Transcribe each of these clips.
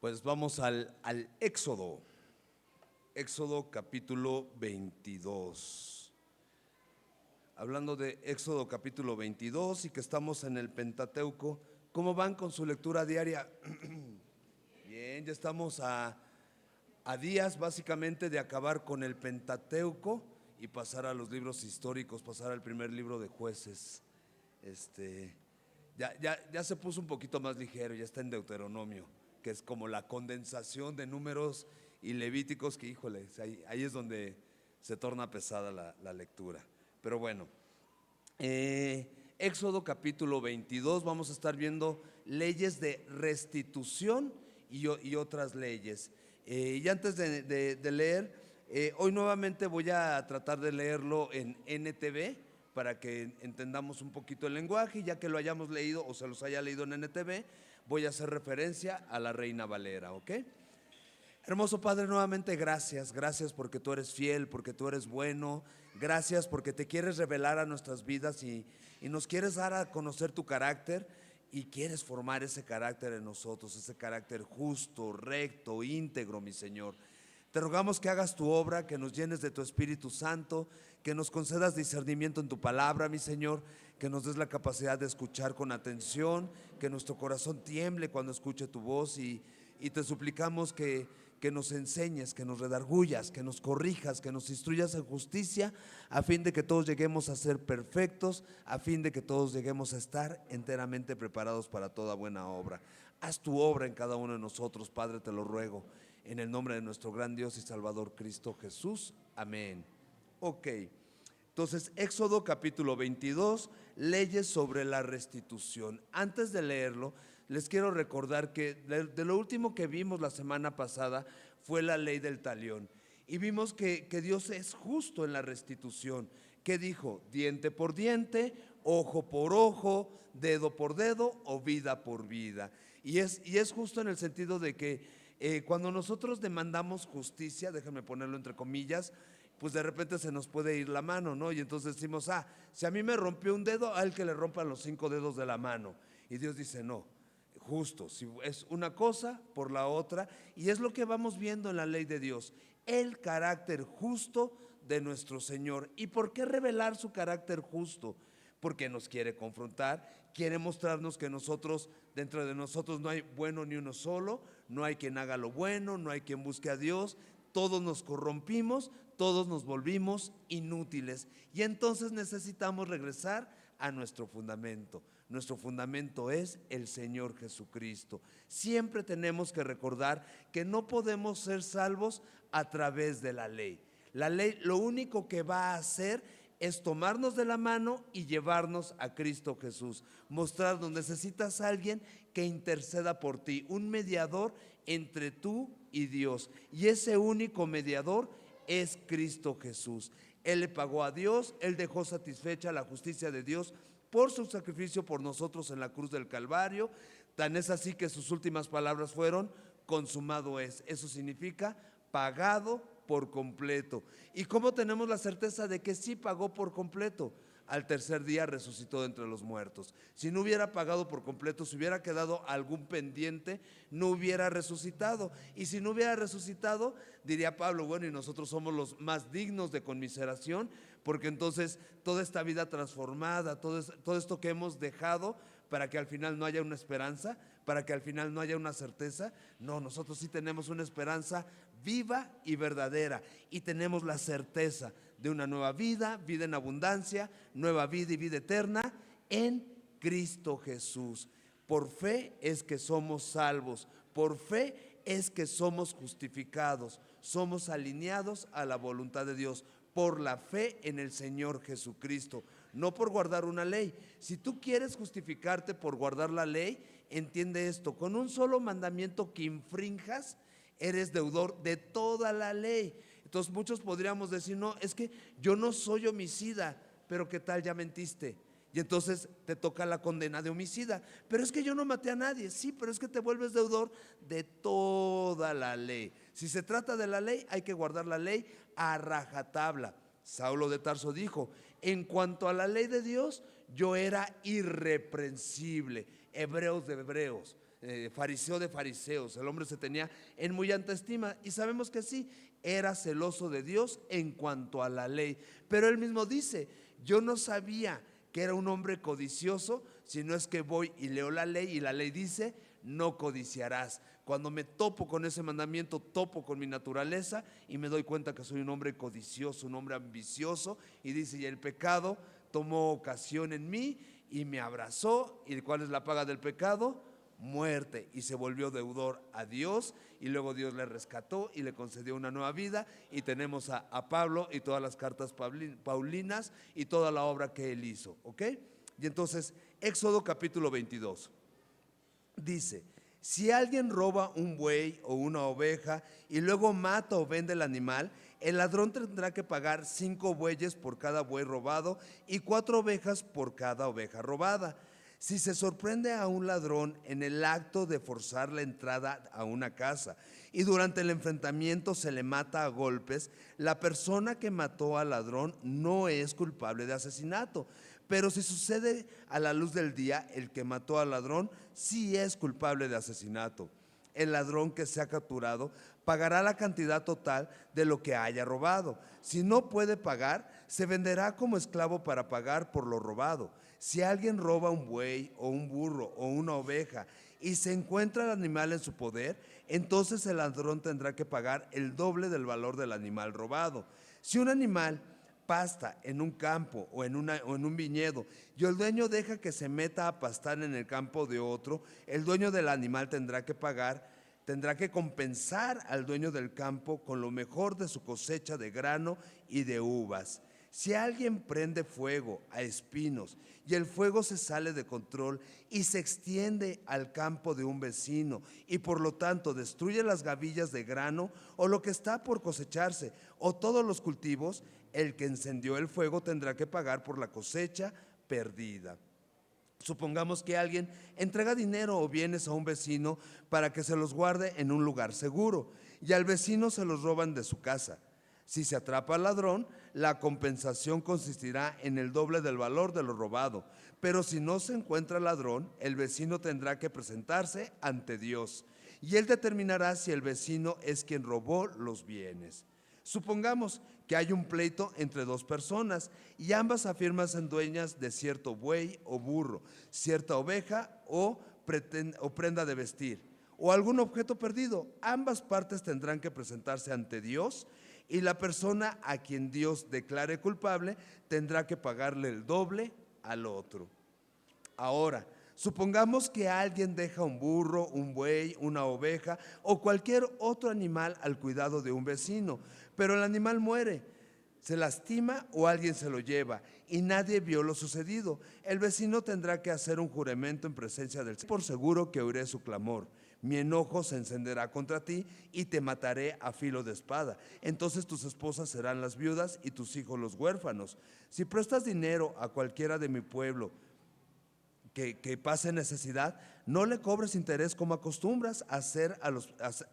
Pues vamos al Éxodo, Éxodo capítulo 22. Hablando de Éxodo capítulo 22 y que estamos en el Pentateuco, ¿cómo van con su lectura diaria? Bien, ya estamos a días básicamente de acabar con el Pentateuco y pasar a los libros históricos, pasar al primer libro de Jueces. Ya se puso un poquito más ligero, ya está en Deuteronomio, que es como la condensación de Números y Levíticos, que híjole, ahí es donde se torna pesada la lectura. Pero bueno, Éxodo capítulo 22, vamos a estar viendo leyes de restitución y otras leyes. Y antes de leer, hoy nuevamente voy a tratar de leerlo en NTV para que entendamos un poquito el lenguaje, y ya que lo hayamos leído o se los haya leído en NTV, voy a hacer referencia a la Reina Valera, ¿ok? Hermoso Padre, nuevamente gracias porque tú eres fiel, porque tú eres bueno, gracias porque te quieres revelar a nuestras vidas y nos quieres dar a conocer tu carácter y quieres formar ese carácter en nosotros, ese carácter justo, recto, íntegro, mi Señor. Te rogamos que hagas tu obra, que nos llenes de tu Espíritu Santo, que nos concedas discernimiento en tu palabra, mi Señor, que nos des la capacidad de escuchar con atención, que nuestro corazón tiemble cuando escuche tu voz y te suplicamos que nos enseñes, que nos redargullas, que nos corrijas, que nos instruyas en justicia, a fin de que todos lleguemos a ser perfectos, a fin de que todos lleguemos a estar enteramente preparados para toda buena obra. Haz tu obra en cada uno de nosotros, Padre, te lo ruego, en el nombre de nuestro gran Dios y Salvador Cristo Jesús. Amén. Ok, entonces Éxodo capítulo 22, leyes sobre la restitución. Antes de leerlo, les quiero recordar que de lo último que vimos la semana pasada fue la ley del talión. Y vimos que Dios es justo en la restitución. ¿Qué dijo? Diente por diente, ojo por ojo, dedo por dedo o vida por vida. Y es justo en el sentido de que cuando nosotros demandamos justicia, déjenme ponerlo entre comillas, pues de repente se nos puede ir la mano, ¿no? Y entonces decimos, si a mí me rompió un dedo, al que le rompan los 5 dedos de la mano. Y Dios dice, no, justo, si es una cosa por la otra. Y es lo que vamos viendo en la ley de Dios, el carácter justo de nuestro Señor. ¿Y por qué revelar su carácter justo? Porque nos quiere confrontar, quiere mostrarnos que dentro de nosotros no hay bueno ni uno solo, no hay quien haga lo bueno, no hay quien busque a Dios, todos nos corrompimos, todos nos volvimos inútiles y entonces necesitamos regresar a nuestro fundamento. Nuestro fundamento es el Señor Jesucristo. Siempre tenemos que recordar que no podemos ser salvos a través de la ley. La ley lo único que va a hacer es tomarnos de la mano y llevarnos a Cristo Jesús, mostrarnos, necesitas a alguien que interceda por ti, un mediador entre tú y Dios, y ese único mediador es Cristo Jesús. Él le pagó a Dios, Él dejó satisfecha la justicia de Dios por su sacrificio por nosotros en la cruz del Calvario. Tan es así que sus últimas palabras fueron: consumado es. Eso significa pagado por completo. ¿Y cómo tenemos la certeza de que sí pagó por completo? Al tercer día resucitó de entre los muertos. Si no hubiera pagado por completo, si hubiera quedado algún pendiente, no hubiera resucitado. Y si no hubiera resucitado, diría Pablo, bueno, y nosotros somos los más dignos de conmiseración, porque entonces toda esta vida transformada, todo esto que hemos dejado, para que al final no haya una esperanza, para que al final no haya una certeza. No, nosotros sí tenemos una esperanza viva y verdadera, y tenemos la certeza de una nueva vida, vida en abundancia, nueva vida y vida eterna en Cristo Jesús. Por fe es que somos salvos, por fe es que somos justificados, somos alineados a la voluntad de Dios, por la fe en el Señor Jesucristo, no por guardar una ley. Si tú quieres justificarte por guardar la ley, entiende esto: con un solo mandamiento que infrinjas, eres deudor de toda la ley. Entonces muchos podríamos decir, no, es que yo no soy homicida, pero ¿qué tal? Ya mentiste. Y entonces te toca la condena de homicida. Pero es que yo no maté a nadie. Sí, pero es que te vuelves deudor de toda la ley. Si se trata de la ley, hay que guardar la ley a rajatabla. Saulo de Tarso dijo: en cuanto a la ley de Dios, yo era irreprensible. Hebreos de Hebreos. fariseo de fariseos. El hombre se tenía en muy alta estima y sabemos que sí, era celoso de Dios en cuanto a la ley. Pero él mismo dice, yo no sabía que era un hombre codicioso, sino es que voy y leo la ley y la ley dice, no codiciarás. Cuando me topo con ese mandamiento, topo con mi naturaleza y me doy cuenta que soy un hombre codicioso, un hombre ambicioso, y dice, y el pecado tomó ocasión en mí y me abrazó. ¿Y cuál es la paga del pecado? Muerte. Y se volvió deudor a Dios, y luego Dios le rescató y le concedió una nueva vida. Y tenemos a Pablo y todas las cartas paulinas y toda la obra que él hizo, ¿ok? Y entonces, Éxodo capítulo 22 dice, si alguien roba un buey o una oveja y luego mata o vende el animal, el ladrón tendrá que pagar 5 bueyes por cada buey robado y 4 ovejas por cada oveja robada. Si se sorprende a un ladrón en el acto de forzar la entrada a una casa y durante el enfrentamiento se le mata a golpes, la persona que mató al ladrón no es culpable de asesinato. Pero si sucede a la luz del día, el que mató al ladrón sí es culpable de asesinato. El ladrón que sea capturado pagará la cantidad total de lo que haya robado. Si no puede pagar, se venderá como esclavo para pagar por lo robado. Si alguien roba un buey o un burro o una oveja y se encuentra el animal en su poder, entonces el ladrón tendrá que pagar el doble del valor del animal robado. Si un animal pasta en un campo o en un viñedo y el dueño deja que se meta a pastar en el campo de otro, el dueño del animal tendrá que compensar al dueño del campo con lo mejor de su cosecha de grano y de uvas. Si alguien prende fuego a espinos y el fuego se sale de control y se extiende al campo de un vecino y por lo tanto destruye las gavillas de grano o lo que está por cosecharse o todos los cultivos, el que encendió el fuego tendrá que pagar por la cosecha perdida. Supongamos que alguien entrega dinero o bienes a un vecino para que se los guarde en un lugar seguro y al vecino se los roban de su casa. Si se atrapa al ladrón, la compensación consistirá en el doble del valor de lo robado. Pero si no se encuentra el ladrón, el vecino tendrá que presentarse ante Dios y él determinará si el vecino es quien robó los bienes. Supongamos que hay un pleito entre 2 personas y ambas afirman ser dueñas de cierto buey o burro, cierta oveja o prenda de vestir, o algún objeto perdido. Ambas partes tendrán que presentarse ante Dios y la persona a quien Dios declare culpable tendrá que pagarle el doble al otro. Ahora, supongamos que alguien deja un burro, un buey, una oveja o cualquier otro animal al cuidado de un vecino, pero el animal muere, se lastima o alguien se lo lleva y nadie vio lo sucedido. El vecino tendrá que hacer un juramento en presencia del Señor. Por seguro que oiré su clamor. Mi enojo se encenderá contra ti y te mataré a filo de espada. Entonces tus esposas serán las viudas y tus hijos los huérfanos. Si prestas dinero a cualquiera de mi pueblo que pase necesidad, no le cobres interés como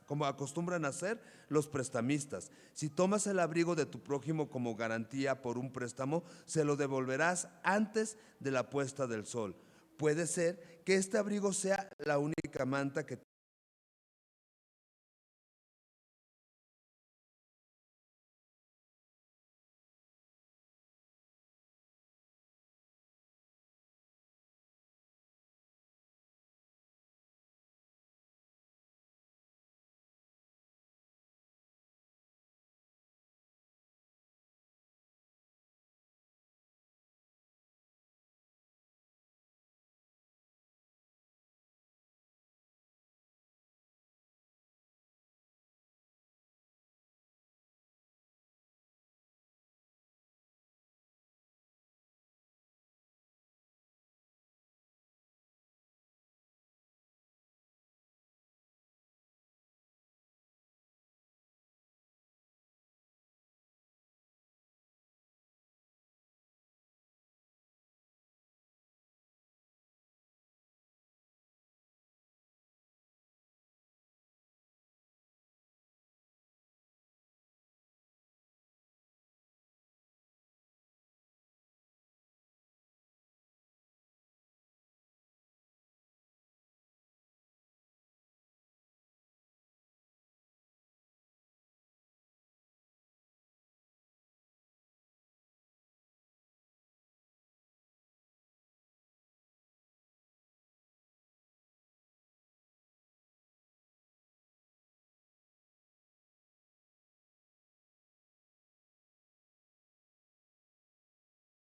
como acostumbran a hacer los prestamistas. Si tomas el abrigo de tu prójimo como garantía por un préstamo, se lo devolverás antes de la puesta del sol. Puede ser que este abrigo sea la única manta que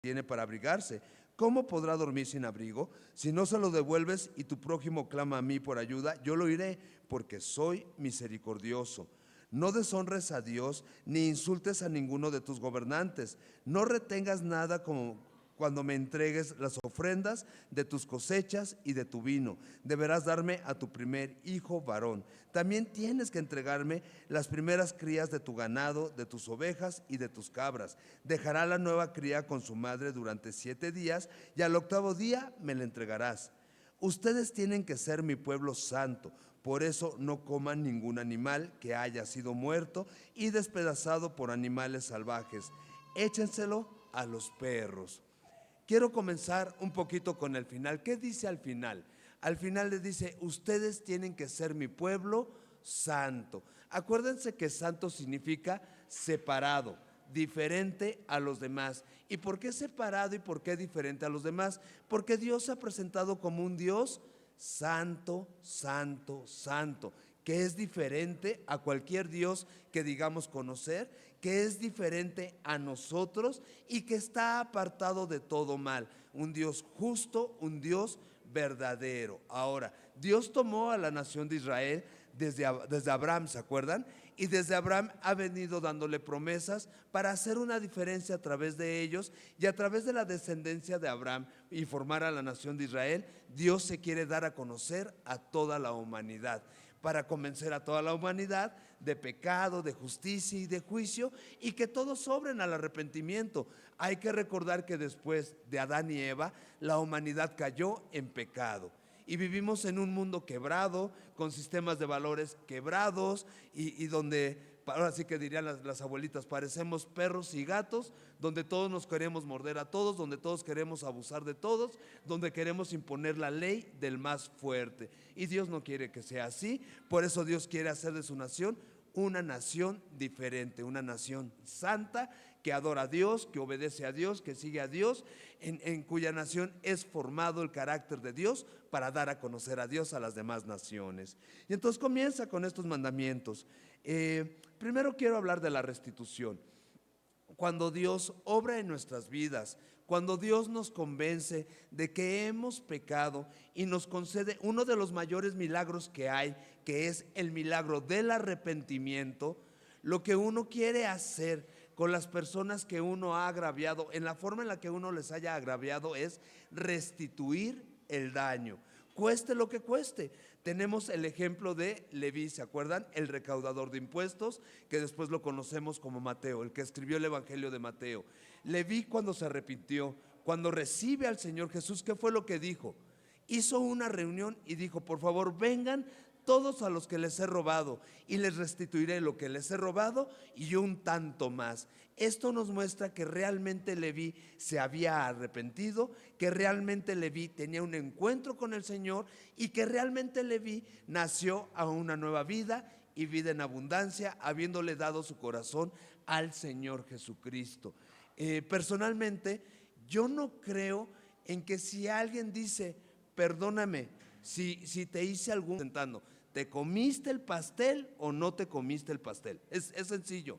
tiene para abrigarse. ¿Cómo podrá dormir sin abrigo? Si no se lo devuelves y tu prójimo clama a mí por ayuda, yo lo oiré, porque soy misericordioso. No deshonres a Dios ni insultes a ninguno de tus gobernantes. No retengas nada como cuando me entregues las ofrendas de tus cosechas y de tu vino. Deberás darme a tu primer hijo varón. También tienes que entregarme las primeras crías de tu ganado, de tus ovejas y de tus cabras. Dejará la nueva cría con su madre durante 7 días y al octavo día me la entregarás. Ustedes tienen que ser mi pueblo santo. Por eso no coman ningún animal que haya sido muerto y despedazado por animales salvajes. Échenselo a los perros. Quiero comenzar un poquito con el final. ¿Qué dice al final? Al final le dice, ustedes tienen que ser mi pueblo santo. Acuérdense que santo significa separado, diferente a los demás. ¿Y por qué separado y por qué diferente a los demás? Porque Dios se ha presentado como un Dios santo, santo, santo, que es diferente a cualquier Dios que digamos conocer, que es diferente a nosotros y que está apartado de todo mal. Un Dios justo, un Dios verdadero. Ahora, Dios tomó a la nación de Israel desde Abraham, ¿se acuerdan? Y desde Abraham ha venido dándole promesas para hacer una diferencia a través de ellos, y a través de la descendencia de Abraham y formar a la nación de Israel, Dios se quiere dar a conocer a toda la humanidad, para convencer a toda la humanidad de pecado, de justicia y de juicio, y que todos obren al arrepentimiento. Hay que recordar que después de Adán y Eva, la humanidad cayó en pecado. Y vivimos en un mundo quebrado, con sistemas de valores quebrados, y donde, ahora sí que dirían las abuelitas, parecemos perros y gatos, donde todos nos queremos morder a todos, donde todos queremos abusar de todos, donde queremos imponer la ley del más fuerte. Y Dios no quiere que sea así. Por eso Dios quiere hacer de su nación una nación diferente, una nación santa, que adora a Dios, que obedece a Dios, que sigue a Dios, en cuya nación es formado el carácter de Dios para dar a conocer a Dios a las demás naciones. Y entonces comienza con estos mandamientos. Primero quiero hablar de la restitución. Cuando Dios obra en nuestras vidas, cuando Dios nos convence de que hemos pecado y nos concede uno de los mayores milagros que hay, que es el milagro del arrepentimiento, lo que uno quiere hacer con las personas que uno ha agraviado, en la forma en la que uno les haya agraviado, es restituir el daño, cueste lo que cueste. Tenemos el ejemplo de Leví, ¿se acuerdan? El recaudador de impuestos, que después lo conocemos como Mateo, el que escribió el Evangelio de Mateo. Leví, cuando se arrepintió, cuando recibe al Señor Jesús, ¿qué fue lo que dijo? Hizo una reunión y dijo, por favor, vengan todos a los que les he robado y les restituiré lo que les he robado y un tanto más. Esto nos muestra que realmente Leví se había arrepentido, que realmente Leví tenía un encuentro con el Señor y que realmente Leví nació a una nueva vida y vida en abundancia, habiéndole dado su corazón al Señor Jesucristo. Personalmente, yo no creo en que si alguien dice, perdóname, si te hice algún sentando, ¿te comiste el pastel o no te comiste el pastel? Es sencillo.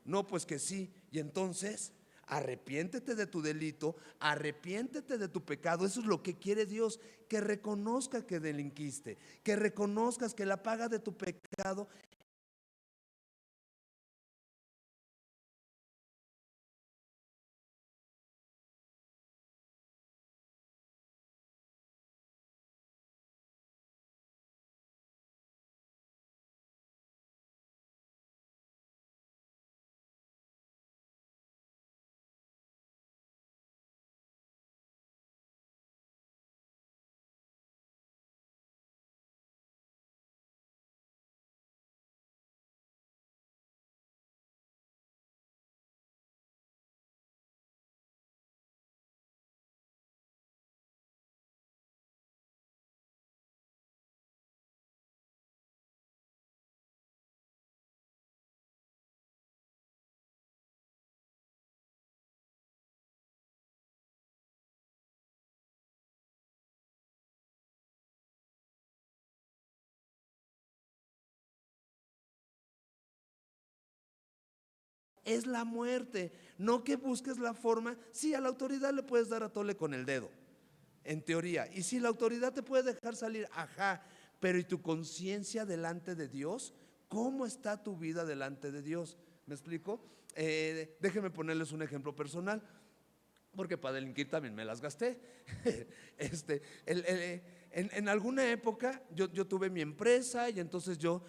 No, pues que sí. Y entonces, arrepiéntete de tu delito, arrepiéntete de tu pecado. Eso es lo que quiere Dios, que reconozcas que delinquiste, que reconozcas que la paga de tu pecado es la muerte. No que busques la forma. Sí, a la autoridad le puedes dar a tole con el dedo, en teoría. Y si la autoridad te puede dejar salir, ajá, pero ¿y tu conciencia delante de Dios? ¿Cómo está tu vida delante de Dios? ¿Me explico? Déjenme ponerles un ejemplo personal, porque para delinquir también me las gasté. Este, en alguna época yo tuve mi empresa y entonces yo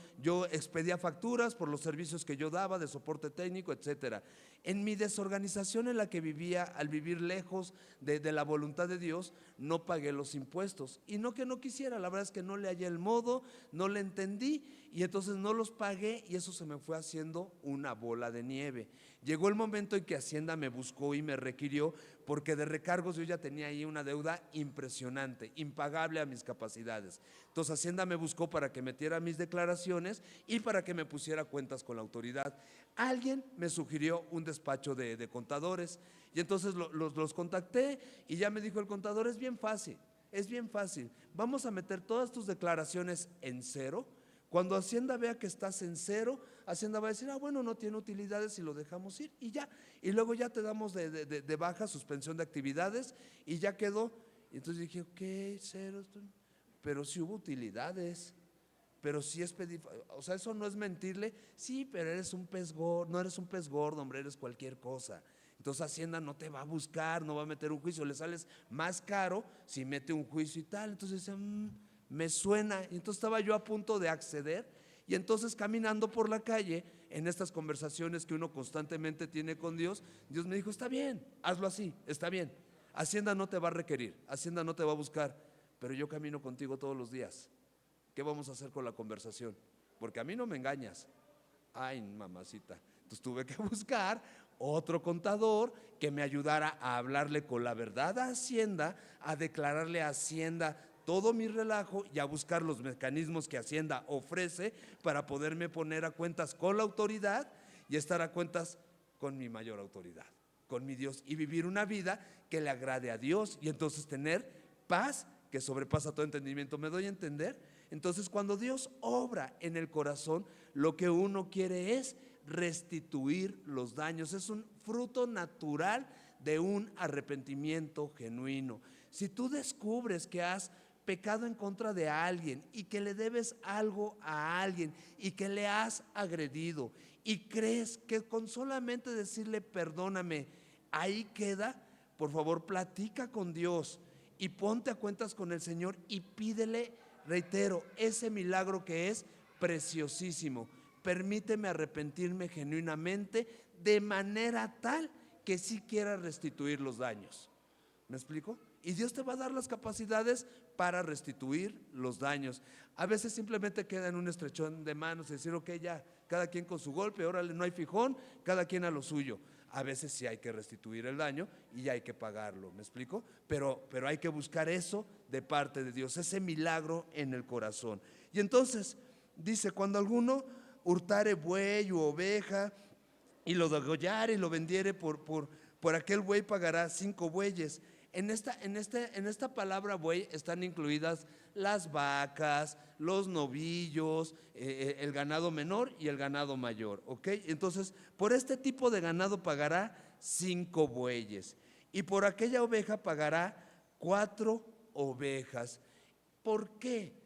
expedía facturas por los servicios que yo daba de soporte técnico, etcétera. En mi desorganización en la que vivía, al vivir lejos de la voluntad de Dios, no pagué los impuestos. Y no que no quisiera, la verdad es que no le hallé el modo, no le entendí y entonces no los pagué y eso se me fue haciendo una bola de nieve. Llegó el momento en que Hacienda me buscó y me requirió porque de recargos yo ya tenía ahí una deuda impresionante, impagable a mis capacidades. Entonces Hacienda me buscó para que metiera mis declaraciones y para que me pusiera cuentas con la autoridad. Alguien me sugirió un despacho de contadores y entonces los contacté y ya me dijo el contador: es bien fácil, es bien fácil, vamos a meter todas tus declaraciones en cero. Cuando Hacienda vea que estás en cero, Hacienda va a decir: ah, bueno, no tiene utilidades y lo dejamos ir y ya. Y luego ya te damos de baja, suspensión de actividades y ya quedó. Y entonces dije: ok, cero, pero sí hubo utilidades, pero sí es pedir, o sea, eso no es mentirle. Sí, pero eres un pez gordo, no eres un pez gordo, hombre, eres cualquier cosa. Entonces Hacienda no te va a buscar, no va a meter un juicio, le sales más caro si mete un juicio y tal. Entonces decía: me suena. Y entonces estaba yo a punto de acceder y entonces caminando por la calle, en estas conversaciones que uno constantemente tiene con Dios, Dios me dijo: está bien, hazlo así, está bien. Hacienda no te va a requerir, Hacienda no te va a buscar, pero yo camino contigo todos los días. ¿Qué vamos a hacer con la conversación? Porque a mí no me engañas. Ay, mamacita. Entonces tuve que buscar otro contador que me ayudara a hablarle con la verdad a Hacienda, a declararle a Hacienda todo mi relajo y a buscar los mecanismos que Hacienda ofrece para poderme poner a cuentas con la autoridad y estar a cuentas con mi mayor autoridad, con mi Dios, y vivir una vida que le agrade a Dios y entonces tener paz que sobrepasa todo entendimiento. ¿Me doy a entender? Entonces, cuando Dios obra en el corazón, lo que uno quiere es restituir los daños. Es un fruto natural de un arrepentimiento genuino. Si tú descubres que has pecado en contra de alguien y que le debes algo a alguien y que le has agredido y crees que con solamente decirle perdóname, ahí queda, por favor platica con Dios y ponte a cuentas con el Señor y pídele, reitero, ese milagro que es preciosísimo. Permíteme arrepentirme genuinamente de manera tal que sí quiera restituir los daños. ¿Me explico? Y Dios te va a dar las capacidades para restituir los daños. A veces simplemente queda en un estrechón de manos y decir: ok, ya, cada quien con su golpe, órale, no hay fijón, cada quien a lo suyo. A veces sí hay que restituir el daño y hay que pagarlo, ¿me explico? Pero hay que buscar eso de parte de Dios, ese milagro en el corazón. Y entonces dice: cuando alguno hurtare buey u oveja y lo degollare y lo vendiere por aquel buey, pagará 5 bueyes. En esta palabra buey están incluidas las vacas, los novillos, el ganado menor y el ganado mayor, ¿ok? Entonces, por este tipo de ganado pagará 5 bueyes y por aquella oveja pagará 4 ovejas. ¿Por qué?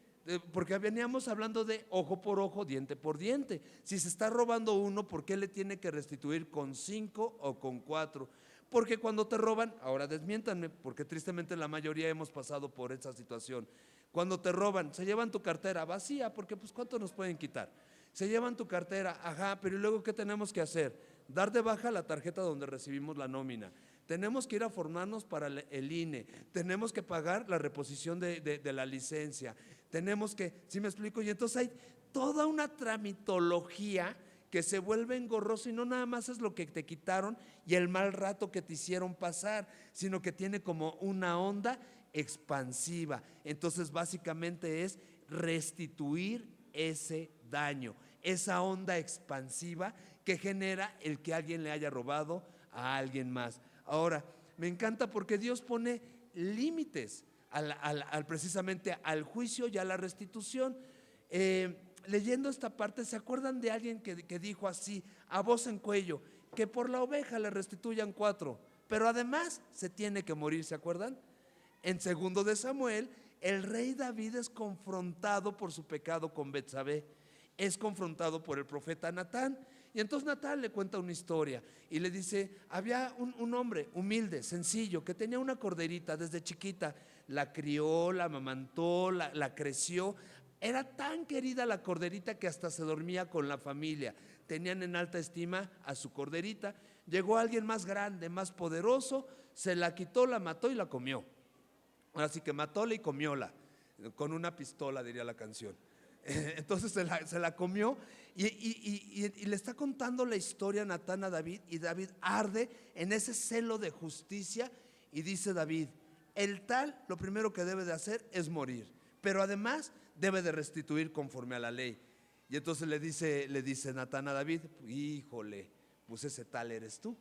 Porque veníamos hablando de ojo por ojo, diente por diente. Si se está robando uno, ¿por qué le tiene que restituir con 5 o con 4? Porque cuando te roban, ahora desmiéntanme, porque tristemente la mayoría hemos pasado por esa situación. Cuando te roban, se llevan tu cartera vacía, porque pues ¿cuánto nos pueden quitar? Se llevan tu cartera, ajá, pero ¿y luego qué tenemos que hacer? Dar de baja la tarjeta donde recibimos la nómina. Tenemos que ir a formarnos para el INE, tenemos que pagar la reposición de la licencia, tenemos que, ¿sí me explico? Y entonces hay toda una tramitología que se vuelve engorroso y no nada más es lo que te quitaron y el mal rato que te hicieron pasar, sino que tiene como una onda expansiva. Entonces básicamente es restituir ese daño, esa onda expansiva que genera el que alguien le haya robado a alguien más. Ahora, me encanta porque Dios pone límites precisamente al juicio y a la restitución. Leyendo esta parte, ¿se acuerdan de alguien que dijo así, a voz en cuello: que por la oveja le restituyan 4, pero además se tiene que morir, ¿se acuerdan? En 2 de Samuel, el rey David es confrontado por su pecado con Betsabé, es confrontado por el profeta Natán. Y entonces Natán le cuenta una historia y le dice, había un hombre humilde, sencillo, que tenía una corderita desde chiquita, la crió, la amamantó, la creció. Era tan querida la corderita que hasta se dormía con la familia. Tenían en alta estima a su corderita. Llegó alguien más grande, más poderoso, se la quitó, la mató y la comió. Así que matóla y comióla, con una pistola diría la canción. Entonces se la comió y le está contando la historia Natán a David, y David arde en ese celo de justicia y dice David, el tal lo primero que debe de hacer es morir, pero además debe de restituir conforme a la ley. Y entonces le dice Natán a David, híjole, pues ese tal eres tú.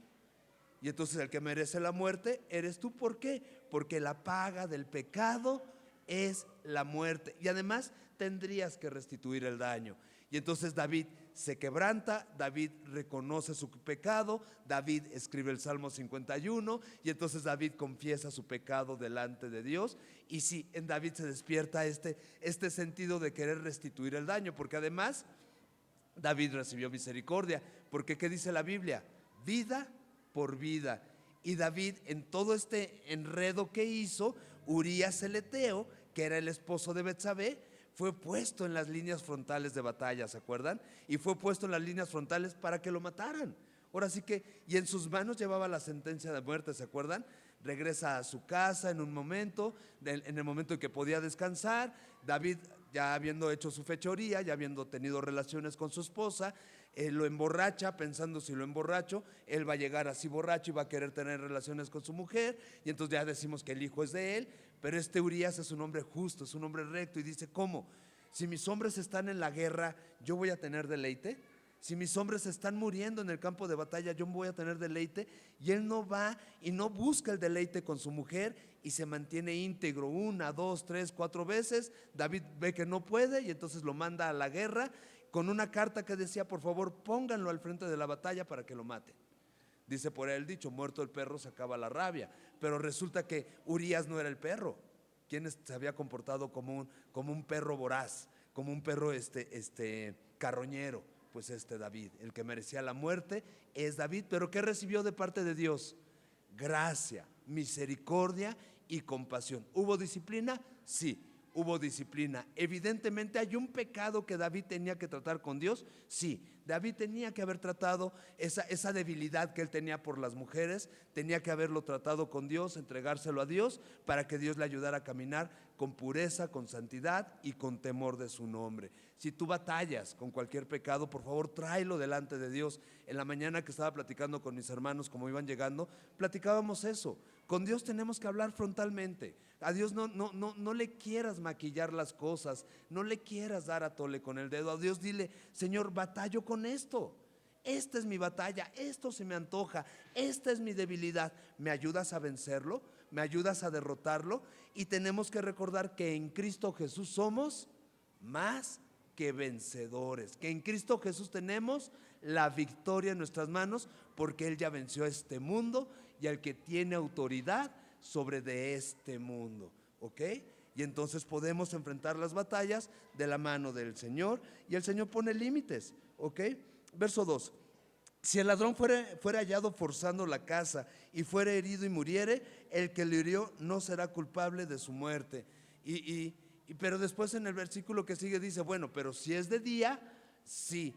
Y entonces el que merece la muerte eres tú. ¿Por qué? Porque la paga del pecado es la muerte, y además tendrías que restituir el daño. Y entonces David se quebranta, David reconoce su pecado, David escribe el Salmo 51, y entonces David confiesa su pecado delante de Dios. Y sí, en David se despierta este sentido de querer restituir el daño, porque además David recibió misericordia, porque ¿qué dice la Biblia? Vida por vida. Y David, en todo este enredo que hizo, Urías el Eteo, que era el esposo de Betsabé, fue puesto en las líneas frontales de batalla, ¿se acuerdan? Y fue puesto en las líneas frontales para que lo mataran. Ahora sí que, y en sus manos llevaba la sentencia de muerte, ¿se acuerdan? Regresa a su casa en un momento, en el momento en que podía descansar. David, ya habiendo hecho su fechoría, ya habiendo tenido relaciones con su esposa, lo emborracha, pensando, si lo emborracho, él va a llegar así borracho y va a querer tener relaciones con su mujer, y entonces ya decimos que el hijo es de él. Pero este Urías es un hombre justo, es un hombre recto, y dice, ¿cómo? Si mis hombres están en la guerra, ¿yo voy a tener deleite? Si mis hombres están muriendo en el campo de batalla, ¿yo voy a tener deleite? Y él no va y no busca el deleite con su mujer, y se mantiene íntegro 1, 2, 3, 4 veces. David ve que no puede y entonces lo manda a la guerra con una carta que decía, por favor, pónganlo al frente de la batalla para que lo maten. Dice por ahí el dicho, muerto el perro se acaba la rabia. Pero resulta que Urías no era el perro, quien se había comportado como un perro voraz, como un perro carroñero. Pues David, el que merecía la muerte es David. Pero ¿qué recibió de parte de Dios? Gracia, misericordia y compasión. ¿Hubo disciplina? Sí, hubo disciplina. Evidentemente hay un pecado que David tenía que tratar con Dios. Sí, David tenía que haber tratado esa debilidad que él tenía por las mujeres, tenía que haberlo tratado con Dios, entregárselo a Dios, para que Dios le ayudara a caminar con pureza, con santidad y con temor de su nombre. Si tú batallas con cualquier pecado, por favor tráelo delante de Dios. En la mañana que estaba platicando con mis hermanos, como iban llegando, platicábamos eso. Con Dios tenemos que hablar frontalmente. A Dios no le quieras maquillar las cosas, no le quieras dar a tole con el dedo. A Dios dile, Señor, batallo con esto. Esta es mi batalla, esto se me antoja, esta es mi debilidad. ¿Me ayudas a vencerlo? ¿Me ayudas a derrotarlo? Y tenemos que recordar que en Cristo Jesús somos más que vencedores, que en Cristo Jesús tenemos la victoria en nuestras manos, porque Él ya venció a este mundo y al que tiene autoridad sobre de este mundo, ¿ok? Y entonces podemos enfrentar las batallas de la mano del Señor, y el Señor pone límites, ¿ok? Verso 2. Si el ladrón fuere hallado forzando la casa y fuere herido y muriere, el que le hirió no será culpable de su muerte. Pero después en el versículo que sigue dice, bueno, pero si es de día, sí.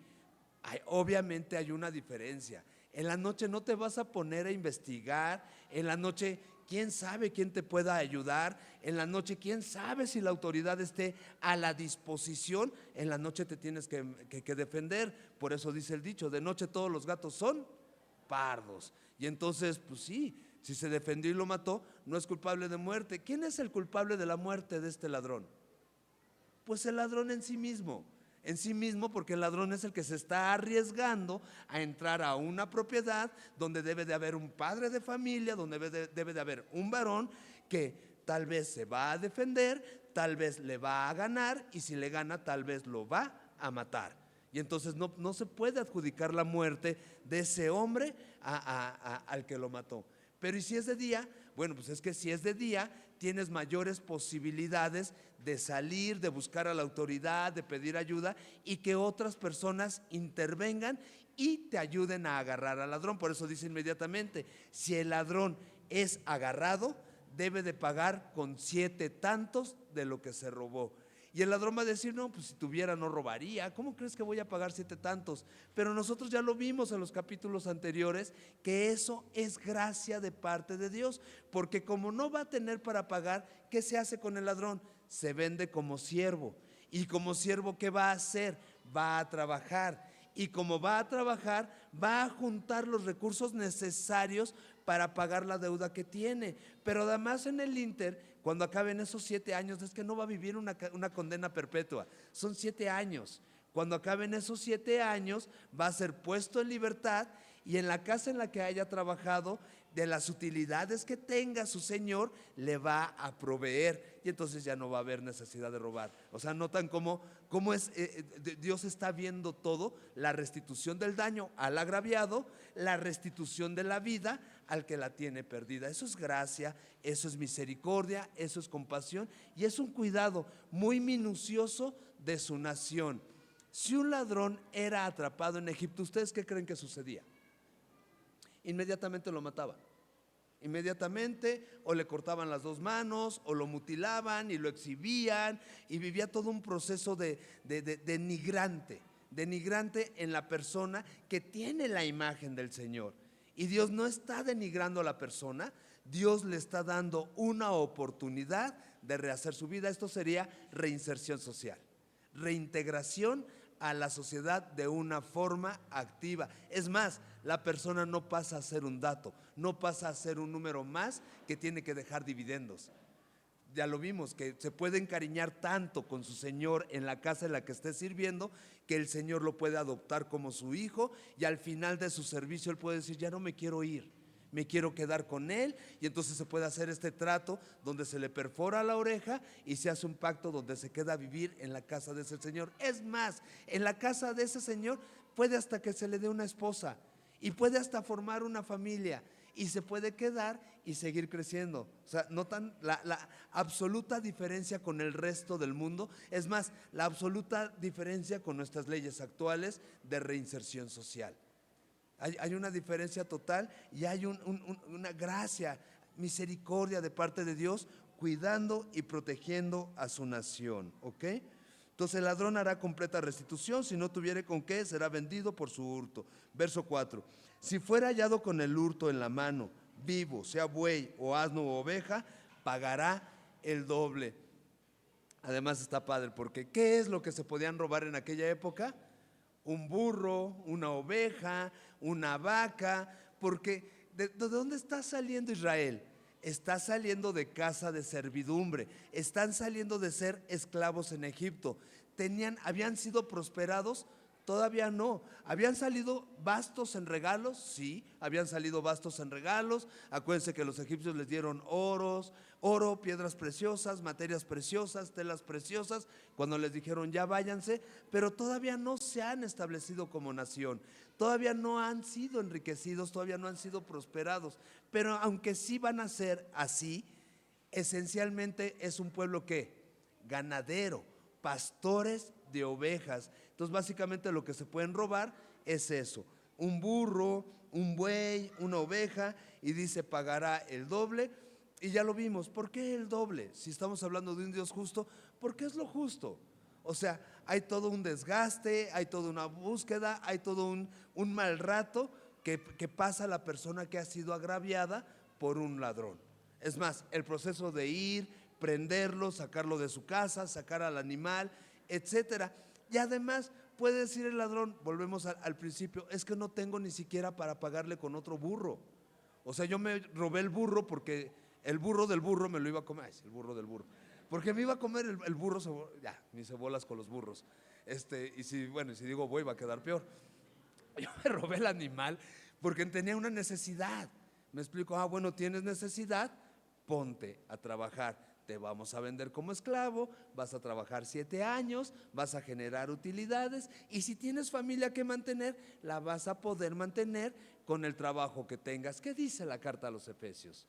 Obviamente hay una diferencia. En la noche no te vas a poner a investigar. En la noche, quién sabe quién te pueda ayudar. En la noche, quién sabe si la autoridad esté a la disposición. En la noche te tienes que defender. Por eso dice el dicho, de noche todos los gatos son pardos. Y entonces, pues sí, si se defendió y lo mató, no es culpable de muerte. ¿Quién es el culpable de la muerte de este ladrón? Pues el ladrón en sí mismo. En sí mismo, porque el ladrón es el que se está arriesgando a entrar a una propiedad donde debe de haber un padre de familia, donde debe de haber un varón que tal vez se va a defender, tal vez le va a ganar, y si le gana tal vez lo va a matar. Y entonces no se puede adjudicar la muerte de ese hombre al que lo mató. Pero ¿y si es de día? Bueno, pues es que si es de día, tienes mayores posibilidades de salir, de buscar a la autoridad, de pedir ayuda y que otras personas intervengan y te ayuden a agarrar al ladrón. Por eso dice inmediatamente, si el ladrón es agarrado, debe de pagar con 7 tantos de lo que se robó. Y el ladrón va a decir, no, pues si tuviera no robaría, ¿cómo crees que voy a pagar 7 tantos? Pero nosotros ya lo vimos en los capítulos anteriores, que eso es gracia de parte de Dios, porque como no va a tener para pagar, ¿qué se hace con el ladrón? Se vende como siervo. Y como siervo, ¿qué va a hacer? Va a trabajar. Y como va a trabajar, va a juntar los recursos necesarios para pagar la deuda que tiene. Pero además en el Inter, cuando acaben esos 7 años, es que no va a vivir una condena perpetua, son 7 años. Cuando acaben esos 7 años, va a ser puesto en libertad y en la casa en la que haya trabajado, de las utilidades que tenga su señor, le va a proveer y entonces ya no va a haber necesidad de robar. O sea, notan cómo es, Dios está viendo todo, la restitución del daño al agraviado, la restitución de la vida al que la tiene perdida. Eso es gracia, eso es misericordia, eso es compasión y es un cuidado muy minucioso de su nación. Si un ladrón era atrapado en Egipto, ¿ustedes qué creen que sucedía? Inmediatamente lo mataban. Inmediatamente o le cortaban las 2 manos o lo mutilaban y lo exhibían y vivía todo un proceso de denigrante en la persona que tiene la imagen del Señor. Y Dios no está denigrando a la persona, Dios le está dando una oportunidad de rehacer su vida. Esto sería reinserción social, reintegración a la sociedad de una forma activa. Es más, la persona no pasa a ser un dato, no pasa a ser un número más que tiene que dejar dividendos. Ya lo vimos, que se puede encariñar tanto con su señor en la casa en la que esté sirviendo, que el señor lo puede adoptar como su hijo y al final de su servicio él puede decir, ya no me quiero ir, me quiero quedar con él. Y entonces se puede hacer este trato donde se le perfora la oreja y se hace un pacto donde se queda a vivir en la casa de ese señor. Es más, en la casa de ese señor puede hasta que se le dé una esposa y puede hasta formar una familia y se puede quedar y seguir creciendo. O sea, notan la absoluta diferencia con el resto del mundo. Es más, la absoluta diferencia con nuestras leyes actuales de reinserción social. Hay una diferencia total y hay una gracia, misericordia de parte de Dios cuidando y protegiendo a su nación, ¿ok? Entonces el ladrón hará completa restitución, si no tuviere con qué, será vendido por su hurto. Verso 4, si fuera hallado con el hurto en la mano, vivo, sea buey o asno o oveja, pagará el doble. Además está padre porque ¿qué es lo que se podían robar en aquella época? Un burro, una oveja, una vaca, porque ¿de dónde está saliendo Israel? Está saliendo de casa de servidumbre, están saliendo de ser esclavos en Egipto. Habían sido prosperados, todavía no. ¿Habían salido bastos en regalos? Sí, habían salido bastos en regalos. Acuérdense que los egipcios les dieron oro, piedras preciosas, materias preciosas, telas preciosas, cuando les dijeron ya váyanse, pero todavía no se han establecido como nación, todavía no han sido enriquecidos, todavía no han sido prosperados, pero aunque sí van a ser así, esencialmente es un pueblo que ganadero, pastores de ovejas. Entonces básicamente lo que se pueden robar es eso, un burro, un buey, una oveja, y dice pagará el doble. Y ya lo vimos, ¿por qué el doble? Si estamos hablando de un Dios justo, porque es lo justo. O sea, hay todo un desgaste, hay toda una búsqueda, hay todo un mal rato que pasa la persona que ha sido agraviada por un ladrón. Es más, el proceso de ir, prenderlo, sacarlo de su casa, sacar al animal, etcétera. Y además puede decir el ladrón, volvemos al principio, es que no tengo ni siquiera para pagarle con otro burro. O sea, yo me robé el burro porque el burro del burro me lo iba a comer. Ay, el burro del burro. Porque me iba a comer el burro, ya, ni cebolas con los burros. Y si digo voy, va a quedar peor. Yo me robé el animal porque tenía una necesidad. Me explico, bueno, tienes necesidad, ponte a trabajar. te vamos a vender como esclavo, vas a trabajar 7 años, vas a generar utilidades y si tienes familia que mantener, la vas a poder mantener con el trabajo que tengas. ¿Qué dice la carta a los Efesios?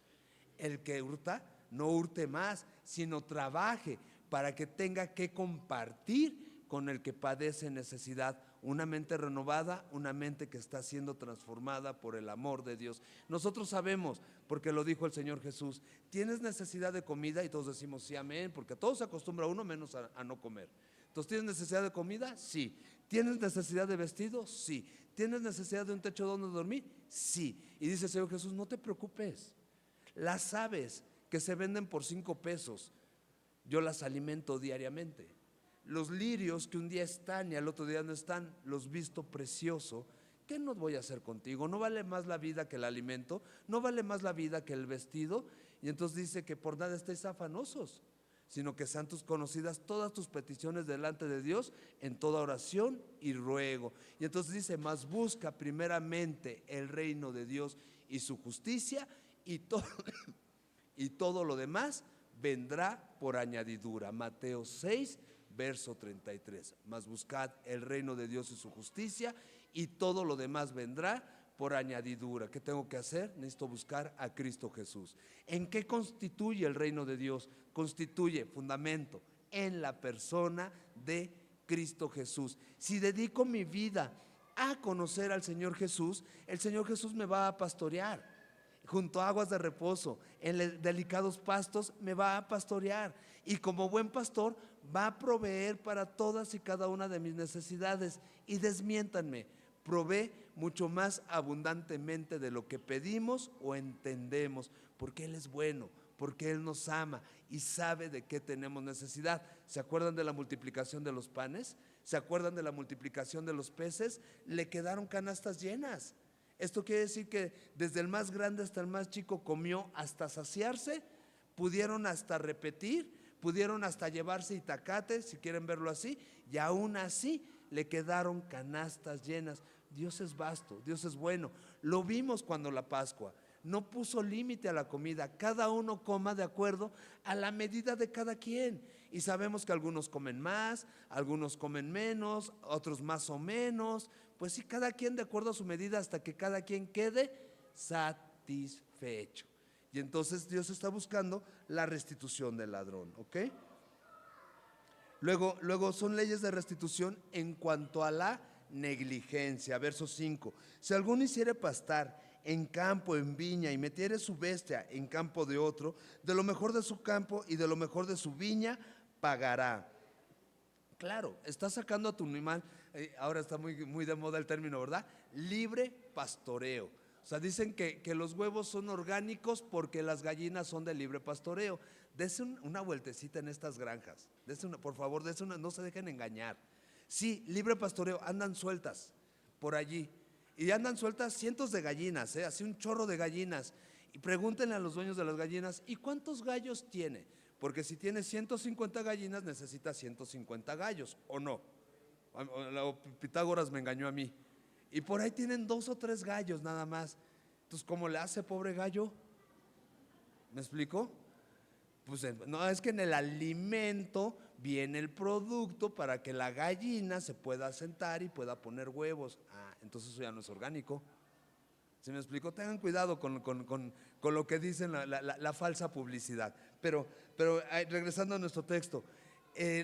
El que hurta, no hurte más, sino trabaje para que tenga que compartir con el que padece necesidad. Una mente renovada, una mente que está siendo transformada por el amor de Dios. Nosotros sabemos, porque lo dijo el Señor Jesús, tienes necesidad de comida y todos decimos sí, amén, porque a todos se acostumbra uno menos a no comer. Entonces, ¿tienes necesidad de comida? Sí. ¿Tienes necesidad de vestido? Sí. ¿Tienes necesidad de un techo donde dormir? Sí. Y dice el Señor Jesús, no te preocupes. Las aves que se venden por 5 pesos, yo las alimento diariamente. Los lirios que un día están y al otro día no están, los visto precioso. ¿Qué no voy a hacer contigo? ¿No vale más la vida que el alimento? ¿No vale más la vida que el vestido? Y entonces dice que por nada estéis afanosos, sino que sean tus conocidas todas tus peticiones delante de Dios en toda oración y ruego. Y entonces dice, mas busca primeramente el reino de Dios y su justicia y todo, y todo lo demás vendrá por añadidura. Mateo 6, verso 33. Mas buscad el reino de Dios y su justicia y todo lo demás vendrá por añadidura. ¿Qué tengo que hacer? Necesito buscar a Cristo Jesús. ¿En qué constituye el reino de Dios? Constituye fundamento en la persona de Cristo Jesús. Si dedico mi vida a conocer al Señor Jesús, el Señor Jesús me va a pastorear junto a aguas de reposo, en delicados pastos me va a pastorear y como buen pastor va a proveer para todas y cada una de mis necesidades. Y desmiéntanme, provee mucho más abundantemente de lo que pedimos o entendemos, porque Él es bueno, porque Él nos ama y sabe de qué tenemos necesidad. ¿Se acuerdan de la multiplicación de los panes? ¿Se acuerdan de la multiplicación de los peces? Le quedaron canastas llenas. Esto quiere decir que desde el más grande hasta el más chico comió hasta saciarse, pudieron hasta repetir, pudieron hasta llevarse itacate, si quieren verlo así, y aún así le quedaron canastas llenas. Dios es vasto, Dios es bueno. Lo vimos cuando la Pascua no puso límite a la comida, cada uno coma de acuerdo a la medida de cada quien. Y sabemos que algunos comen más, algunos comen menos, otros más o menos. Pues sí, cada quien de acuerdo a su medida hasta que cada quien quede satisfecho. Y entonces Dios está buscando la restitución del ladrón, ¿ok? Luego son leyes de restitución en cuanto a la negligencia. Verso 5. Si alguno hiciere pastar en campo, en viña, y metiere su bestia en campo de otro, de lo mejor de su campo y de lo mejor de su viña pagará. Claro, estás sacando a tu animal, ahora está muy de moda el término, ¿verdad? Libre pastoreo. O sea, dicen que los huevos son orgánicos porque las gallinas son de libre pastoreo. Dese una vueltecita en estas granjas, por favor, no se dejen engañar. Sí, libre pastoreo, andan sueltas por allí. Y andan sueltas cientos de gallinas, así un chorro de gallinas. Y pregúntenle a los dueños de las gallinas, ¿y cuántos gallos tiene? Porque si tiene 150 gallinas, necesita 150 gallos, ¿o no? Pitágoras me engañó a mí. Y por ahí tienen 2 o 3 gallos nada más. Entonces, ¿cómo le hace, pobre gallo? ¿Me explico? Pues no, es que en el alimento viene el producto para que la gallina se pueda sentar y pueda poner huevos. Entonces eso ya no es orgánico. ¿Sí me explico? Tengan cuidado con lo que dicen la falsa publicidad. Pero regresando a nuestro texto,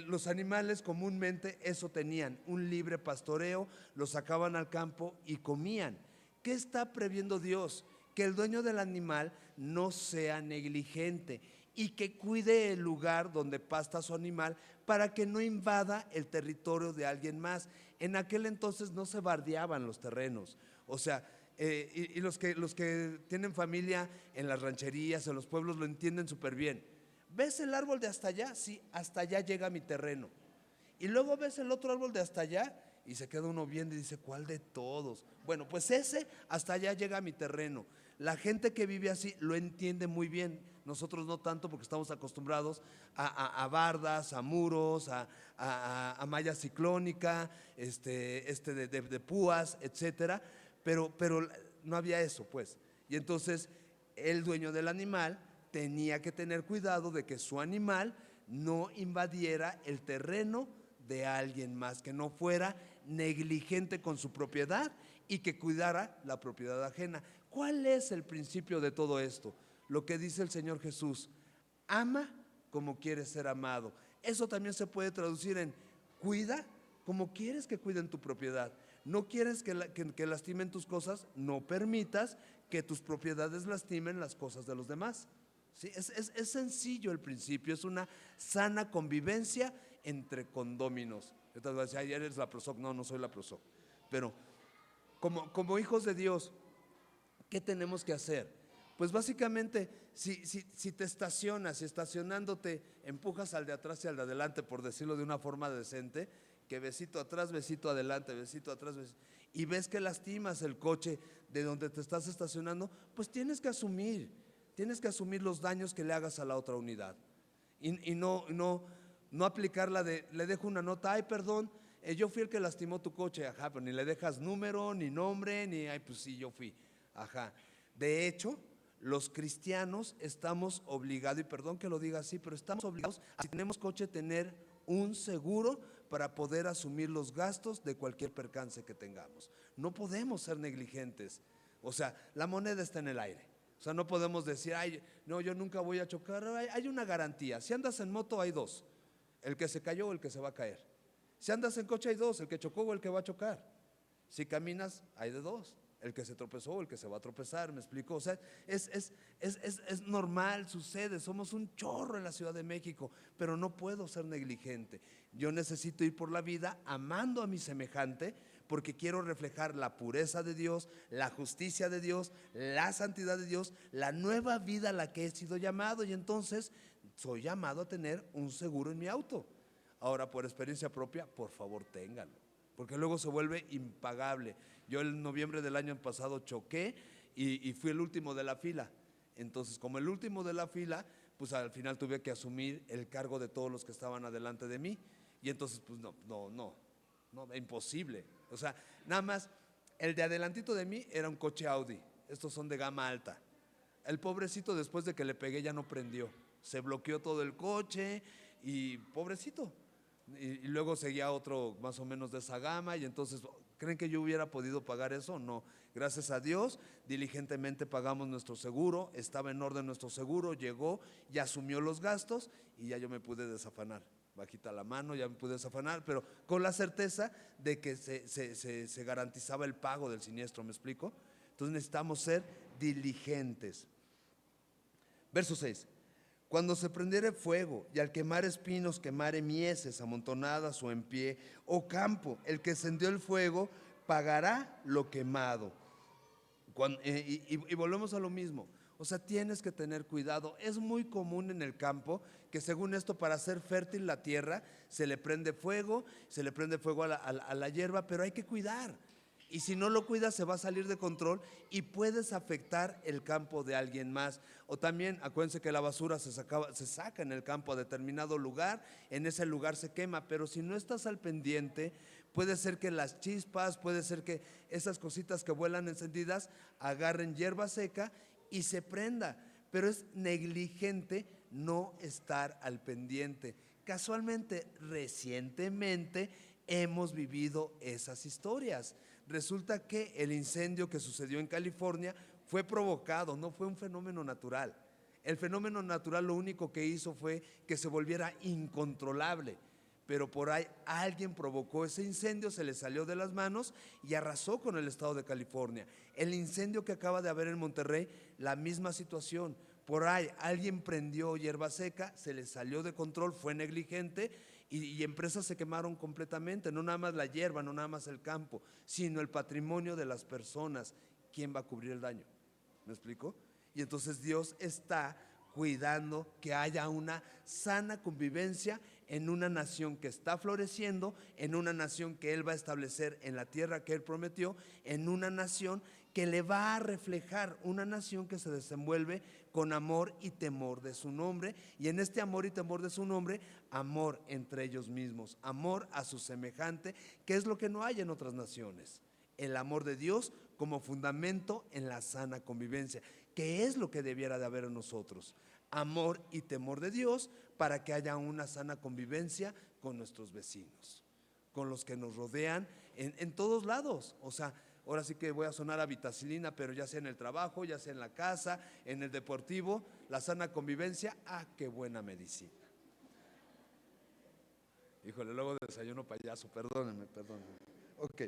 los animales comúnmente eso tenían, un libre pastoreo, los sacaban al campo y comían. ¿Qué está previendo Dios? Que el dueño del animal no sea negligente y que cuide el lugar donde pasta su animal para que no invada el territorio de alguien más. En aquel entonces no se bardeaban los terrenos, o sea, y los que tienen familia en las rancherías, en los pueblos, lo entienden súper bien. ¿Ves el árbol de hasta allá? Sí, hasta allá llega mi terreno. Y luego ves el otro árbol de hasta allá y se queda uno viendo y dice, ¿cuál de todos? Bueno, pues ese hasta allá llega mi terreno. La gente que vive así lo entiende muy bien. Nosotros no tanto porque estamos acostumbrados a bardas, a muros, a malla ciclónica, de púas, etcétera. Pero no había eso, pues. Y entonces el dueño del animal tenía que tener cuidado de que su animal no invadiera el terreno de alguien más, que no fuera negligente con su propiedad y que cuidara la propiedad ajena. ¿Cuál es el principio de todo esto? Lo que dice el Señor Jesús: ama como quieres ser amado. Eso también se puede traducir en cuida como quieres que cuiden tu propiedad. No quieres que lastimen tus cosas, no permitas que tus propiedades lastimen las cosas de los demás. ¿Sí? Es sencillo el principio, es una sana convivencia entre condóminos. Entonces vas a decir: eres la PROSOC. No, no soy la PROSOC. Pero como hijos de Dios, ¿qué tenemos que hacer? Pues básicamente, si te estacionas, si estacionándote empujas al de atrás y al de adelante, por decirlo de una forma decente, que besito atrás, besito adelante, besito atrás, y ves que lastimas el coche de donde te estás estacionando, pues tienes que asumir los daños que le hagas a la otra unidad. Y no aplicar la de: le dejo una nota, ay, perdón, yo fui el que lastimó tu coche. Ajá, pero ni le dejas número, ni nombre, ni ay, pues sí, yo fui. Ajá. De hecho, los cristianos estamos obligados, y perdón que lo diga así, pero estamos obligados, si tenemos coche, tener un seguro para poder asumir los gastos de cualquier percance que tengamos. No podemos ser negligentes. O sea, la moneda está en el aire. O sea, no podemos decir: ay, no, yo nunca voy a chocar. Hay una garantía. Si andas en moto, hay dos: el que se cayó o el que se va a caer. Si andas en coche, hay dos: el que chocó o el que va a chocar. Si caminas, hay de dos: el que se tropezó o el que se va a tropezar. ¿Me explico? O sea, es normal, sucede. Somos un chorro en la Ciudad de México, pero no puedo ser negligente. Yo necesito ir por la vida amando a mi semejante, porque quiero reflejar la pureza de Dios, la justicia de Dios, la santidad de Dios, la nueva vida a la que he sido llamado. Y entonces soy llamado a tener un seguro en mi auto. Ahora, por experiencia propia, por favor, ténganlo, porque luego se vuelve impagable. Yo en noviembre del año pasado choqué y fui el último de la fila. Entonces, como el último de la fila, pues al final tuve que asumir el cargo de todos los que estaban adelante de mí. Y entonces, pues no, imposible. O sea, nada más, el de adelantito de mí era un coche Audi. Estos son de gama alta. El pobrecito, después de que le pegué, ya no prendió. Se bloqueó todo el coche y pobrecito. Y luego seguía otro más o menos de esa gama. Y entonces, ¿creen que yo hubiera podido pagar eso? No. Gracias a Dios, diligentemente pagamos nuestro seguro. Estaba en orden nuestro seguro, llegó y asumió los gastos, y ya yo me pude desafanar. Bajita la mano, ya me pude desafanar, pero con la certeza de que se garantizaba el pago del siniestro. ¿Me explico? Entonces necesitamos ser diligentes. Verso 6: cuando se prendiere fuego, y al quemar espinos quemare mieses amontonadas o en pie, o campo, el que encendió el fuego pagará lo quemado. Y volvemos a lo mismo. O sea, tienes que tener cuidado. Es muy común en el campo que, según esto, para hacer fértil la tierra, se le prende fuego a la hierba, pero hay que cuidar. Y si no lo cuidas, se va a salir de control y puedes afectar el campo de alguien más. O también, acuérdense que la basura se saca en el campo a determinado lugar, en ese lugar se quema, pero si no estás al pendiente, puede ser que las chispas, puede ser que esas cositas que vuelan encendidas agarren hierba seca y se prenda. Pero es negligente no estar al pendiente. Casualmente, recientemente hemos vivido esas historias. Resulta que el incendio que sucedió en California fue provocado, no fue un fenómeno natural. El fenómeno natural lo único que hizo fue que se volviera incontrolable, pero por ahí alguien provocó ese incendio, se le salió de las manos y arrasó con el estado de California. El incendio que acaba de haber en Monterrey, la misma situación. Por ahí alguien prendió hierba seca, se le salió de control, fue negligente, y empresas se quemaron completamente. No nada más la hierba, no nada más el campo, sino el patrimonio de las personas. ¿Quién va a cubrir el daño? ¿Me explico? Y entonces Dios está cuidando que haya una sana convivencia en una nación que está floreciendo, en una nación que Él va a establecer en la tierra que Él prometió, en una nación que le va a reflejar, una nación que se desenvuelve con amor y temor de su nombre. Y en este amor y temor de su nombre, amor entre ellos mismos, amor a su semejante, que es lo que no hay en otras naciones. El amor de Dios como fundamento en la sana convivencia. ¿qué es lo que debiera de haber en nosotros? Amor y temor de Dios para que haya una sana convivencia con nuestros vecinos, con los que nos rodean en todos lados. O sea, ahora sí que voy a sonar a vitacilina, pero ya sea en el trabajo, ya sea en la casa, en el deportivo, la sana convivencia, qué buena medicina. Híjole, luego desayuno payaso, perdónenme. Ok.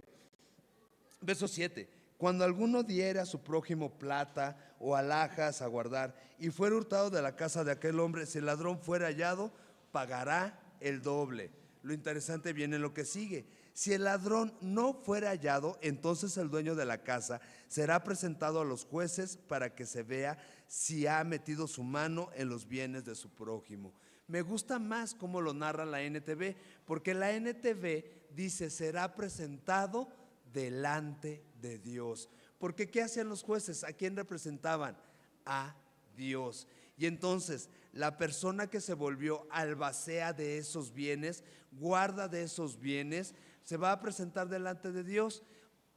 Verso 7. Cuando alguno diere a su prójimo plata o alhajas a guardar y fuera hurtado de la casa de aquel hombre, si el ladrón fuera hallado, pagará el doble. Lo interesante viene en lo que sigue. Si el ladrón no fuera hallado, entonces el dueño de la casa será presentado a los jueces para que se vea si ha metido su mano en los bienes de su prójimo. Me gusta más cómo lo narra la NTV, porque la NTV dice será presentado delante de Dios. Porque ¿qué hacían los jueces? ¿A quién representaban? A Dios. Y entonces la persona que se volvió albacea de esos bienes, guarda de esos bienes, se va a presentar delante de Dios.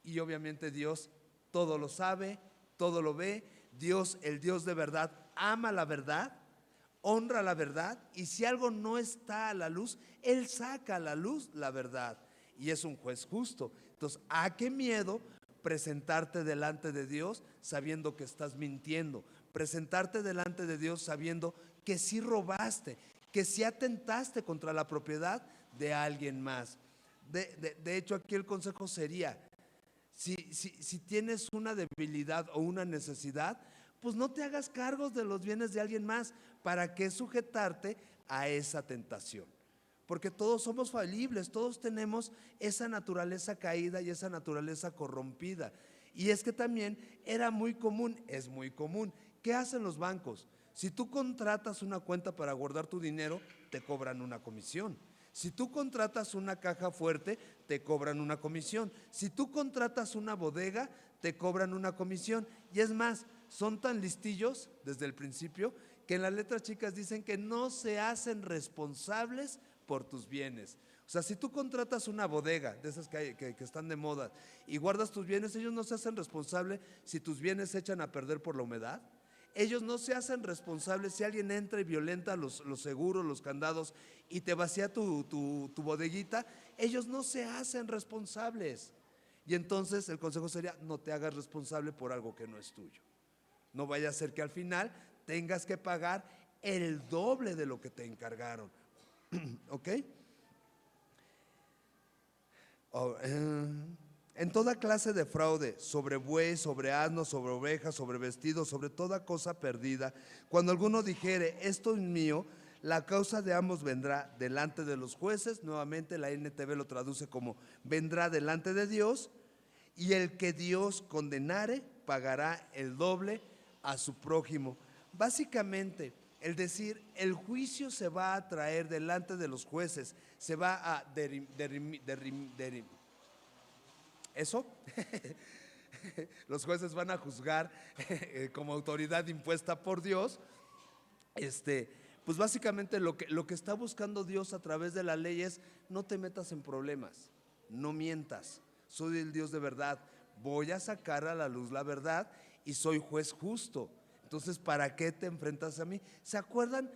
Y obviamente Dios todo lo sabe, todo lo ve. Dios, el Dios de verdad, ama la verdad, honra la verdad, y si algo no está a la luz, Él saca a la luz la verdad, y es un juez justo. Entonces, ¿a qué miedo presentarte delante de Dios sabiendo que estás mintiendo? Presentarte delante de Dios sabiendo que sí robaste, que sí atentaste contra la propiedad de alguien más. De hecho, aquí el consejo sería, si tienes una debilidad o una necesidad, pues no te hagas cargos de los bienes de alguien más. ¿Para qué sujetarte a esa tentación? Porque todos somos falibles, todos tenemos esa naturaleza caída y esa naturaleza corrompida. Y es que también era muy común, es muy común. ¿Qué hacen los bancos? Si tú contratas una cuenta para guardar tu dinero, te cobran una comisión. Si tú contratas una caja fuerte, te cobran una comisión. Si tú contratas una bodega, te cobran una comisión. Y es más, son tan listillos desde el principio que en las letras chicas dicen que no se hacen responsables por tus bienes. O sea, si tú contratas una bodega de esas que están de moda y guardas tus bienes, ellos no se hacen responsables si tus bienes se echan a perder por la humedad. Ellos no se hacen responsables si alguien entra y violenta los seguros, los candados y te vacía tu bodeguita. Ellos no se hacen responsables. Y entonces el consejo sería: no te hagas responsable por algo que no es tuyo. No vaya a ser que al final tengas que pagar el doble de lo que te encargaron. ¿Ok? En toda clase de fraude, sobre buey, sobre asno, sobre ovejas, sobre vestidos, sobre toda cosa perdida, cuando alguno dijere esto es mío, la causa de ambos vendrá delante de los jueces. Nuevamente la NTV lo traduce como vendrá delante de Dios, y el que Dios condenare pagará el doble a su prójimo. Básicamente, el decir el juicio se va a traer delante de los jueces, se va a ¿eso? Los jueces van a juzgar como autoridad impuesta por Dios. Pues básicamente lo que está buscando Dios a través de la ley es: no te metas en problemas, no mientas, soy el Dios de verdad, voy a sacar a la luz la verdad y soy juez justo. Entonces, ¿para qué te enfrentas a mí? ¿Se acuerdan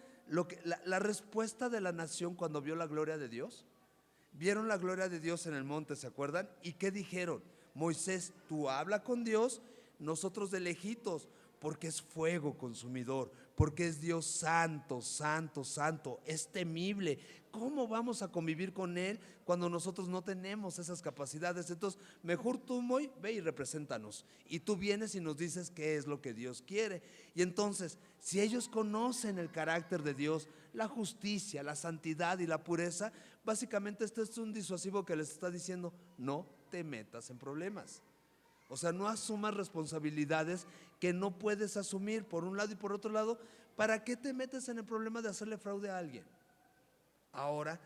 la respuesta de la nación cuando vio la gloria de Dios? Vieron la gloria de Dios en el monte, ¿se acuerdan? ¿Y qué dijeron? Moisés, tú habla con Dios, nosotros de lejitos, porque es fuego consumidor, porque es Dios santo, santo, santo, es temible. ¿Cómo vamos a convivir con Él cuando nosotros no tenemos esas capacidades? Entonces, mejor tú, Moy, ve y represéntanos. Y tú vienes y nos dices qué es lo que Dios quiere. Y entonces, si ellos conocen el carácter de Dios, la justicia, la santidad y la pureza, básicamente este es un disuasivo que les está diciendo: no te metas en problemas. O sea, no asumas responsabilidades que no puedes asumir, por un lado, y por otro lado, ¿para qué te metes en el problema de hacerle fraude a alguien? Ahora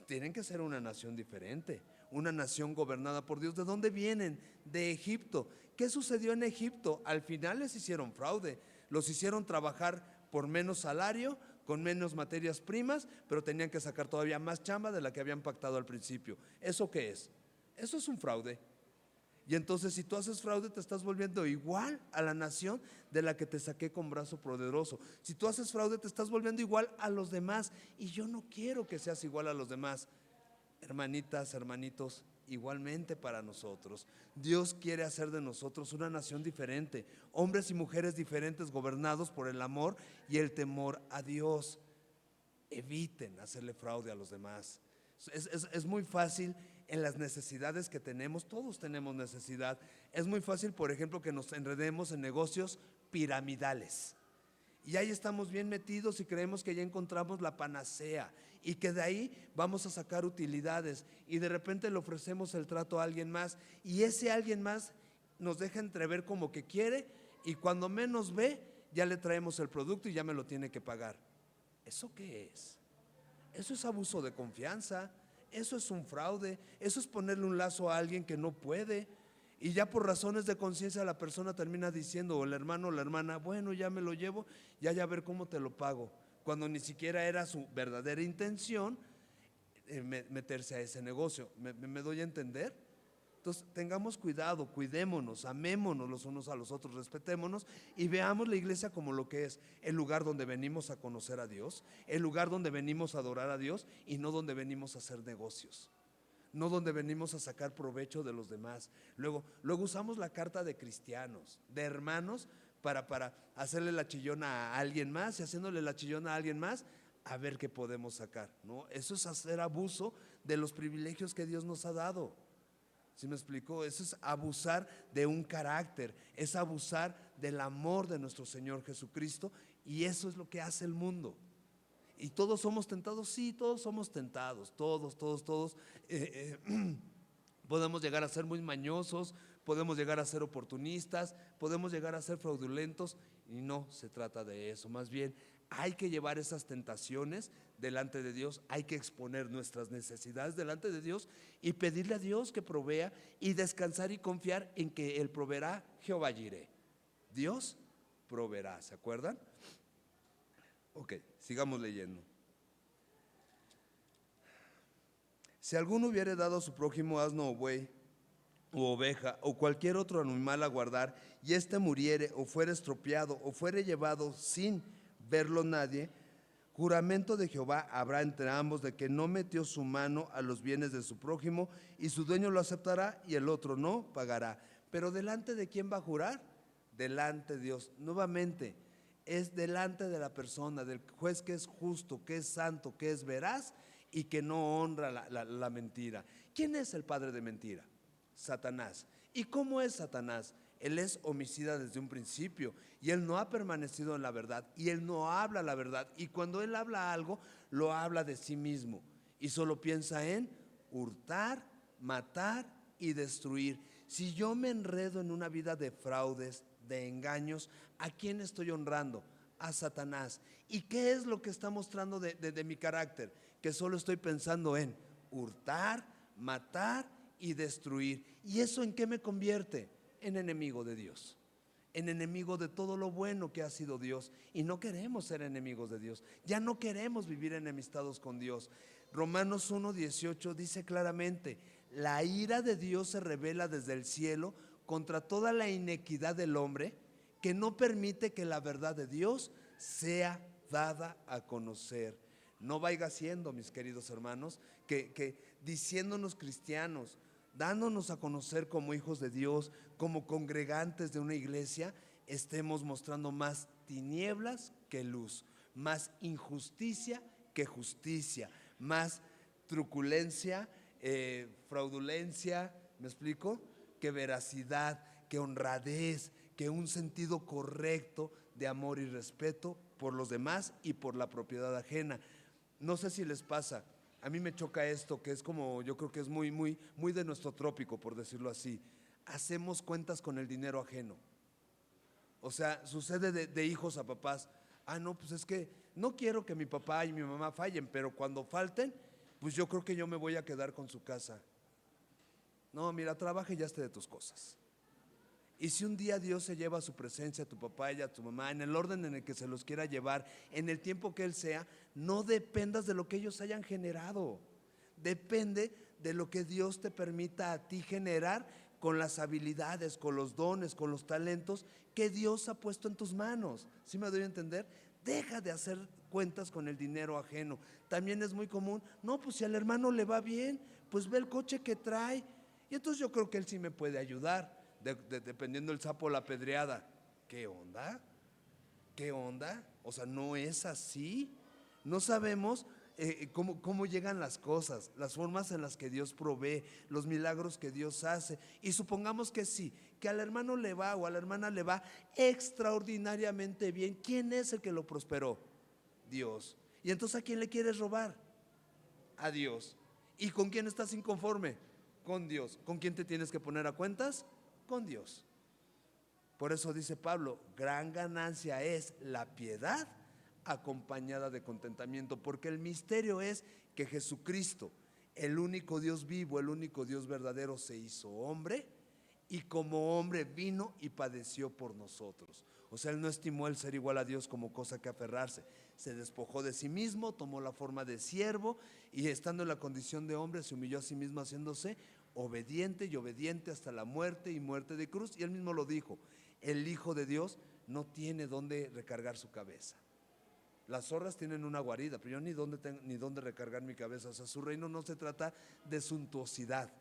tienen que ser una nación diferente, una nación gobernada por Dios. ¿De dónde vienen? De Egipto. ¿Qué sucedió en Egipto? Al final les hicieron fraude, los hicieron trabajar por menos salario, con menos materias primas, pero tenían que sacar todavía más chamba de la que habían pactado al principio. ¿Eso qué es? Eso es un fraude. Y entonces si tú haces fraude te estás volviendo igual a la nación de la que te saqué con brazo poderoso. Si tú haces fraude te estás volviendo igual a los demás. Y yo no quiero que seas igual a los demás. Hermanitas, hermanitos, igualmente para nosotros. Dios quiere hacer de nosotros una nación diferente, hombres y mujeres diferentes gobernados por el amor y el temor a Dios. Eviten hacerle fraude a los demás. Es muy fácil en las necesidades que tenemos, todos tenemos necesidad. Es muy fácil, por ejemplo, que nos enredemos en negocios piramidales. Y ahí estamos bien metidos y creemos que ya encontramos la panacea y que de ahí vamos a sacar utilidades y de repente le ofrecemos el trato a alguien más y ese alguien más nos deja entrever como que quiere y cuando menos ve ya le traemos el producto y ya me lo tiene que pagar. ¿Eso qué es? Eso es abuso de confianza, eso es un fraude, eso es ponerle un lazo a alguien que no puede. Y ya por razones de conciencia la persona termina diciendo, o el hermano o la hermana, bueno, ya me lo llevo, ya a ver cómo te lo pago. Cuando ni siquiera era su verdadera intención meterse a ese negocio. ¿Me doy a entender? Entonces tengamos cuidado, cuidémonos, amémonos los unos a los otros, respetémonos y veamos la iglesia como lo que es, el lugar donde venimos a conocer a Dios, el lugar donde venimos a adorar a Dios y no donde venimos a hacer negocios, no donde venimos a sacar provecho de los demás. Luego usamos la carta de cristianos, de hermanos, para hacerle la chillona a alguien más y haciéndole la chillona a alguien más, a ver qué podemos sacar, ¿no? Eso es hacer abuso de los privilegios que Dios nos ha dado. ¿Sí me explicó? Eso es abusar de un carácter, es abusar del amor de nuestro Señor Jesucristo y eso es lo que hace el mundo. ¿Y todos somos tentados? Sí, todos somos tentados, todos. Podemos llegar a ser muy mañosos, podemos llegar a ser oportunistas, podemos llegar a ser fraudulentos y no se trata de eso. Más bien hay que llevar esas tentaciones delante de Dios, hay que exponer nuestras necesidades delante de Dios y pedirle a Dios que provea y descansar y confiar en que Él proveerá. Jehová Jireh, Dios proveerá, ¿se acuerdan? Ok, sigamos leyendo. Si alguno hubiere dado a su prójimo asno o buey o oveja o cualquier otro animal a guardar y éste muriere o fuere estropeado o fuere llevado sin verlo nadie, juramento de Jehová habrá entre ambos de que no metió su mano a los bienes de su prójimo y su dueño lo aceptará y el otro no pagará. Pero ¿delante de quién va a jurar? Delante de Dios. Nuevamente, es delante de la persona, del juez que es justo, que es santo, que es veraz y que no honra la mentira. ¿Quién es el padre de mentira? Satanás. ¿Y cómo es Satanás? Él es homicida desde un principio y él no ha permanecido en la verdad y él no habla la verdad y cuando él habla algo lo habla de sí mismo y solo piensa en hurtar, matar y destruir. Si yo me enredo en una vida de fraudes, de engaños, ¿a quién estoy honrando? A Satanás. ¿Y qué es lo que está mostrando de mi carácter? Que solo estoy pensando en hurtar, matar y destruir. ¿Y eso en qué me convierte? En enemigo de Dios, en enemigo de todo lo bueno que ha sido Dios. Y no queremos ser enemigos de Dios, ya no queremos vivir enemistados con Dios. Romanos 1:18 dice claramente: la ira de Dios se revela desde el cielo contra toda la inequidad del hombre que no permite que la verdad de Dios sea dada a conocer. No vaya siendo, mis queridos hermanos, que diciéndonos cristianos, dándonos a conocer como hijos de Dios, como congregantes de una iglesia, estemos mostrando más tinieblas que luz, más injusticia que justicia, más truculencia, fraudulencia, ¿me explico? Que veracidad, que honradez, que un sentido correcto de amor y respeto por los demás y por la propiedad ajena. No sé si les pasa, a mí me choca esto, que es como, yo creo que es muy de nuestro trópico, por decirlo así. Hacemos cuentas con el dinero ajeno. O sea, sucede de hijos a papás. Ah, no, pues es que no quiero que mi papá y mi mamá fallen, pero cuando falten, pues yo creo que yo me voy a quedar con su casa. No, mira, trabaja y ya esté de tus cosas. Y si un día Dios se lleva a su presencia a tu papá y a tu mamá, en el orden en el que se los quiera llevar, en el tiempo que Él sea, no dependas de lo que ellos hayan generado. Depende de lo que Dios te permita a ti generar con las habilidades, con los dones, con los talentos que Dios ha puesto en tus manos. ¿Sí me doy a entender? Deja de hacer cuentas con el dinero ajeno. También es muy común, no, pues si al hermano le va bien, pues ve el coche que trae. Y entonces yo creo que él sí me puede ayudar, dependiendo del sapo o la pedreada. ¿Qué onda? ¿Qué onda? O sea, no es así. No sabemos cómo llegan las cosas, las formas en las que Dios provee, los milagros que Dios hace. Y supongamos que sí, que al hermano le va o a la hermana le va extraordinariamente bien. ¿Quién es el que lo prosperó? Dios. ¿Y entonces a quién le quieres robar? A Dios. ¿Y con quién estás inconforme? Con Dios. ¿Con quién te tienes que poner a cuentas? Con Dios. Por eso dice Pablo, gran ganancia es la piedad acompañada de contentamiento, porque el misterio es que Jesucristo, el único Dios vivo, el único Dios verdadero, se hizo hombre y como hombre vino y padeció por nosotros. O sea, él no estimó el ser igual a Dios como cosa que aferrarse. Se despojó de sí mismo, tomó la forma de siervo y estando en la condición de hombre se humilló a sí mismo haciéndose obediente y obediente hasta la muerte y muerte de cruz. Y él mismo lo dijo, el Hijo de Dios no tiene dónde recargar su cabeza. Las zorras tienen una guarida, pero yo ni dónde recargar mi cabeza. O sea, su reino no se trata de suntuosidad,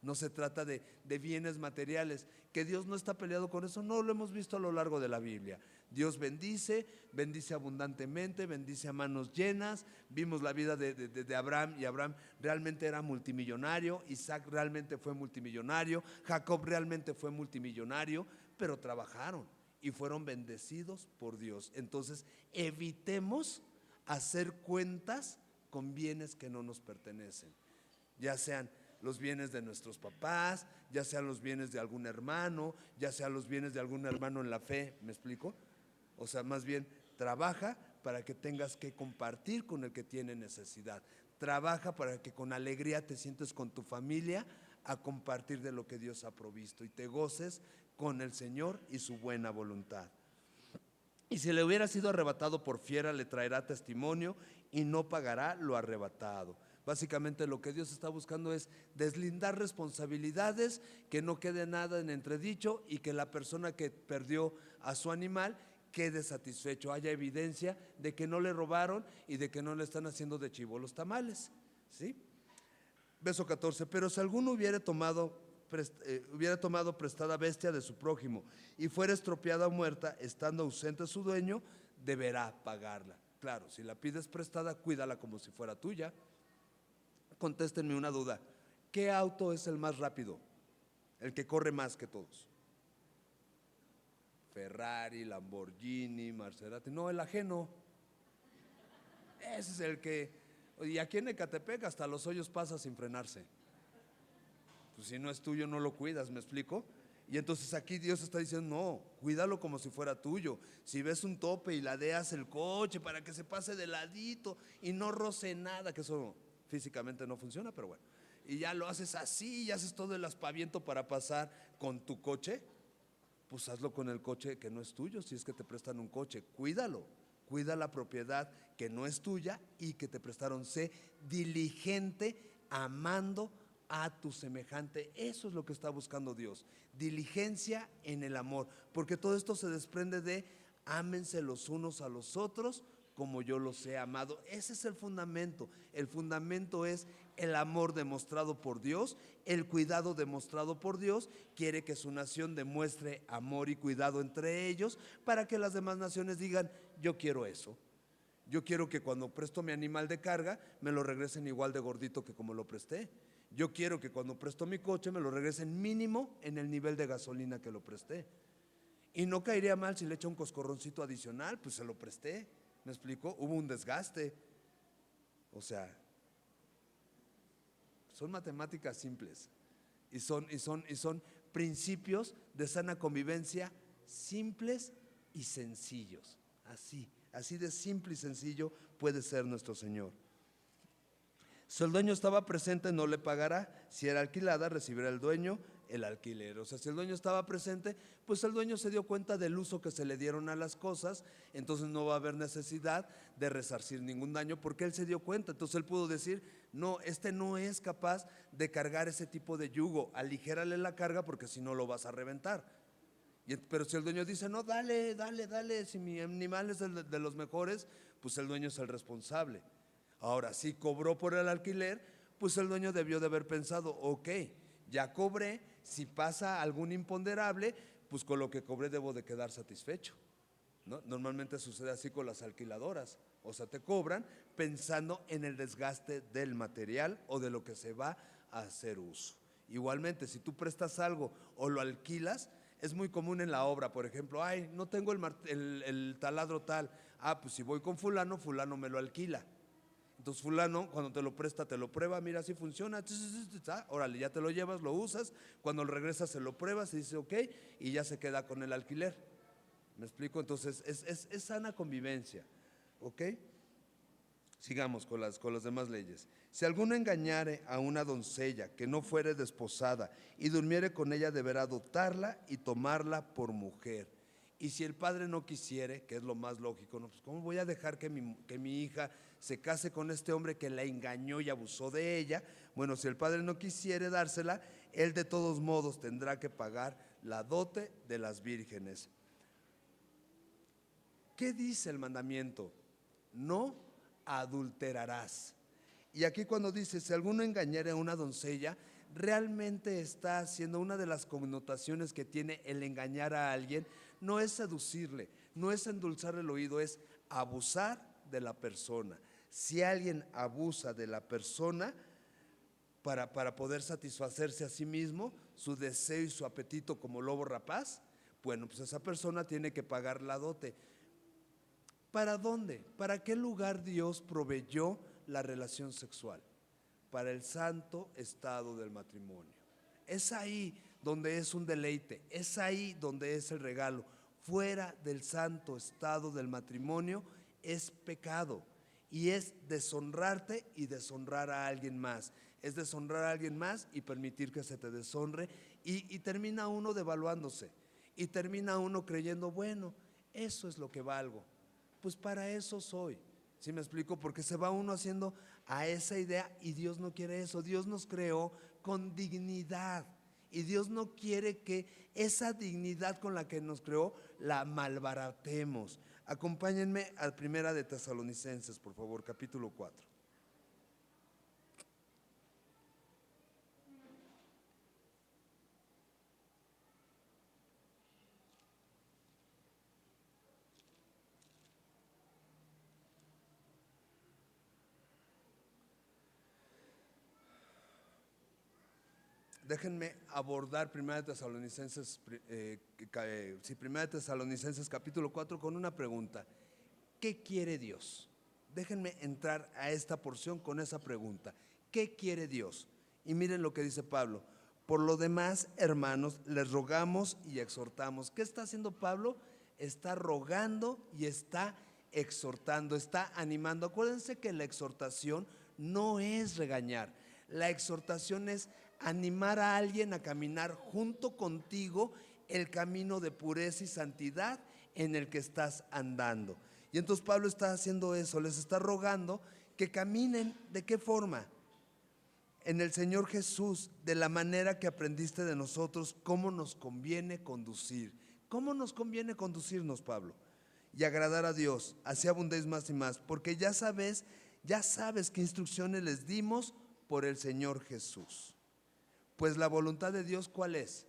no se trata de bienes materiales, que Dios no está peleado con eso. No lo hemos visto a lo largo de la Biblia. Dios bendice abundantemente, bendice a manos llenas. Vimos la vida de Abraham, y Abraham realmente era multimillonario, Isaac realmente fue multimillonario, Jacob realmente fue multimillonario, pero trabajaron y fueron bendecidos por Dios. Entonces evitemos hacer cuentas con bienes que no nos pertenecen, ya sean los bienes de nuestros papás, ya sean los bienes de algún hermano, ya sean los bienes de algún hermano en la fe. ¿Me explico? O sea, más bien trabaja para que tengas que compartir con el que tiene necesidad. Trabaja para que con alegría te sientes con tu familia a compartir de lo que Dios ha provisto y te goces con el Señor y su buena voluntad. Y si le hubiera sido arrebatado por fiera, le traerá testimonio y no pagará lo arrebatado. Básicamente lo que Dios está buscando es deslindar responsabilidades, que no quede nada en entredicho y que la persona que perdió a su animal quede satisfecho, haya evidencia de que no le robaron y de que no le están haciendo de chivo los tamales. ¿Sí? Verso 14, pero si alguno hubiera tomado prestada bestia de su prójimo y fuera estropeada o muerta, estando ausente su dueño, deberá pagarla. Claro, si la pides prestada, cuídala como si fuera tuya. Contéstenme una duda, ¿qué auto es el más rápido? El que corre más que todos. Ferrari, Lamborghini, Maserati, no, el ajeno. Ese es el que, y aquí en Ecatepec hasta los hoyos pasa sin frenarse. Pues si no es tuyo no lo cuidas, ¿me explico? Y entonces aquí Dios está diciendo, no, cuídalo como si fuera tuyo. Si ves un tope y ladeas el coche para que se pase de ladito y no roce nada, que eso físicamente no funciona, pero bueno, y ya lo haces así y haces todo el aspaviento para pasar con tu coche, pues hazlo con el coche que no es tuyo. Si es que te prestan un coche, cuídalo, cuida la propiedad que no es tuya y que te prestaron. Sé diligente amando a tu semejante. Eso es lo que está buscando Dios, diligencia en el amor, porque todo esto se desprende de ámense los unos a los otros como yo los he amado. Ese es el fundamento. El fundamento es el amor demostrado por Dios, el cuidado demostrado por Dios. Quiere que su nación demuestre amor y cuidado entre ellos para que las demás naciones digan, yo quiero eso. Yo quiero que cuando presto mi animal de carga me lo regresen igual de gordito que como lo presté. Yo quiero que cuando presto mi coche me lo regresen mínimo en el nivel de gasolina que lo presté. Y no caería mal si le echa un coscorroncito adicional, pues se lo presté. ¿Me explico? Hubo un desgaste. O sea, son matemáticas simples y son principios de sana convivencia simples y sencillos. Así de simple y sencillo puede ser nuestro Señor. Si el dueño estaba presente, no le pagará. Si era alquilada, recibirá el dueño el alquiler. O sea, si el dueño estaba presente, pues el dueño se dio cuenta del uso que se le dieron a las cosas, entonces no va a haber necesidad de resarcir ningún daño porque él se dio cuenta. Entonces él pudo decir, no, este no es capaz de cargar ese tipo de yugo, aligérale la carga porque si no lo vas a reventar. Pero si el dueño dice, no, dale, dale, dale, si mi animal es de los mejores, pues el dueño es el responsable. Ahora, si cobró por el alquiler, pues el dueño debió de haber pensado, ok, ya cobré, si pasa algún imponderable, pues con lo que cobré debo de quedar satisfecho, ¿no? Normalmente sucede así con las alquiladoras, o sea, te cobran pensando en el desgaste del material o de lo que se va a hacer uso. Igualmente, si tú prestas algo o lo alquilas, es muy común en la obra, por ejemplo, ay, no tengo el taladro tal, pues si voy con fulano, fulano me lo alquila. Entonces fulano cuando te lo presta te lo prueba, mira si funciona, órale, ya te lo llevas, lo usas, cuando lo regresas se lo pruebas y dice ok y ya se queda con el alquiler. ¿Me explico? Entonces es sana convivencia, ¿ok? Sigamos con las demás leyes. Si alguno engañare a una doncella que no fuere desposada y durmiere con ella, deberá adoptarla y tomarla por mujer. Y si el padre no quisiere, que es lo más lógico, ¿no? Pues ¿cómo voy a dejar que mi hija se case con este hombre que la engañó y abusó de ella? Bueno, si el padre no quisiere dársela, él de todos modos tendrá que pagar la dote de las vírgenes. ¿Qué dice el mandamiento? No adulterarás. Y aquí cuando dice, si alguno engañare a una doncella, realmente está haciendo una de las connotaciones que tiene el engañar a alguien, no es seducirle, no es endulzar el oído, es abusar de la persona. Si alguien abusa de la persona para poder satisfacerse a sí mismo, su deseo y su apetito como lobo rapaz, bueno, pues esa persona tiene que pagar la dote. ¿Para dónde? ¿Para qué lugar Dios proveyó la relación sexual? Para el santo estado del matrimonio. Es ahí donde es un deleite, es ahí donde es el regalo. Fuera del santo estado del matrimonio es pecado y es deshonrarte y deshonrar a alguien más. Es deshonrar a alguien más y permitir que se te deshonre y termina uno devaluándose y termina uno creyendo, bueno, eso es lo que valgo. Pues para eso soy. ¿Sí me explico? Porque se va uno haciendo a esa idea y Dios no quiere eso. Dios nos creó con dignidad y Dios no quiere que esa dignidad con la que nos creó la malbaratemos. Acompáñenme a Primera de Tesalonicenses, por favor, capítulo 4. Déjenme abordar Primera de Tesalonicenses, Primera de Tesalonicenses capítulo 4 con una pregunta. ¿Qué quiere Dios? Déjenme entrar a esta porción con esa pregunta. ¿Qué quiere Dios? Y miren lo que dice Pablo. Por lo demás, hermanos, les rogamos y exhortamos. ¿Qué está haciendo Pablo? Está rogando y está exhortando, está animando. Acuérdense que la exhortación no es regañar. La exhortación es animar a alguien a caminar junto contigo el camino de pureza y santidad en el que estás andando. Y entonces Pablo está haciendo eso, les está rogando que caminen. ¿De qué forma? En el Señor Jesús, de la manera que aprendiste de nosotros, cómo nos conviene conducir. ¿Cómo nos conviene conducirnos, Pablo? Y agradar a Dios, así abundéis más y más, porque ya sabes qué instrucciones les dimos por el Señor Jesús. Pues la voluntad de Dios, ¿cuál es?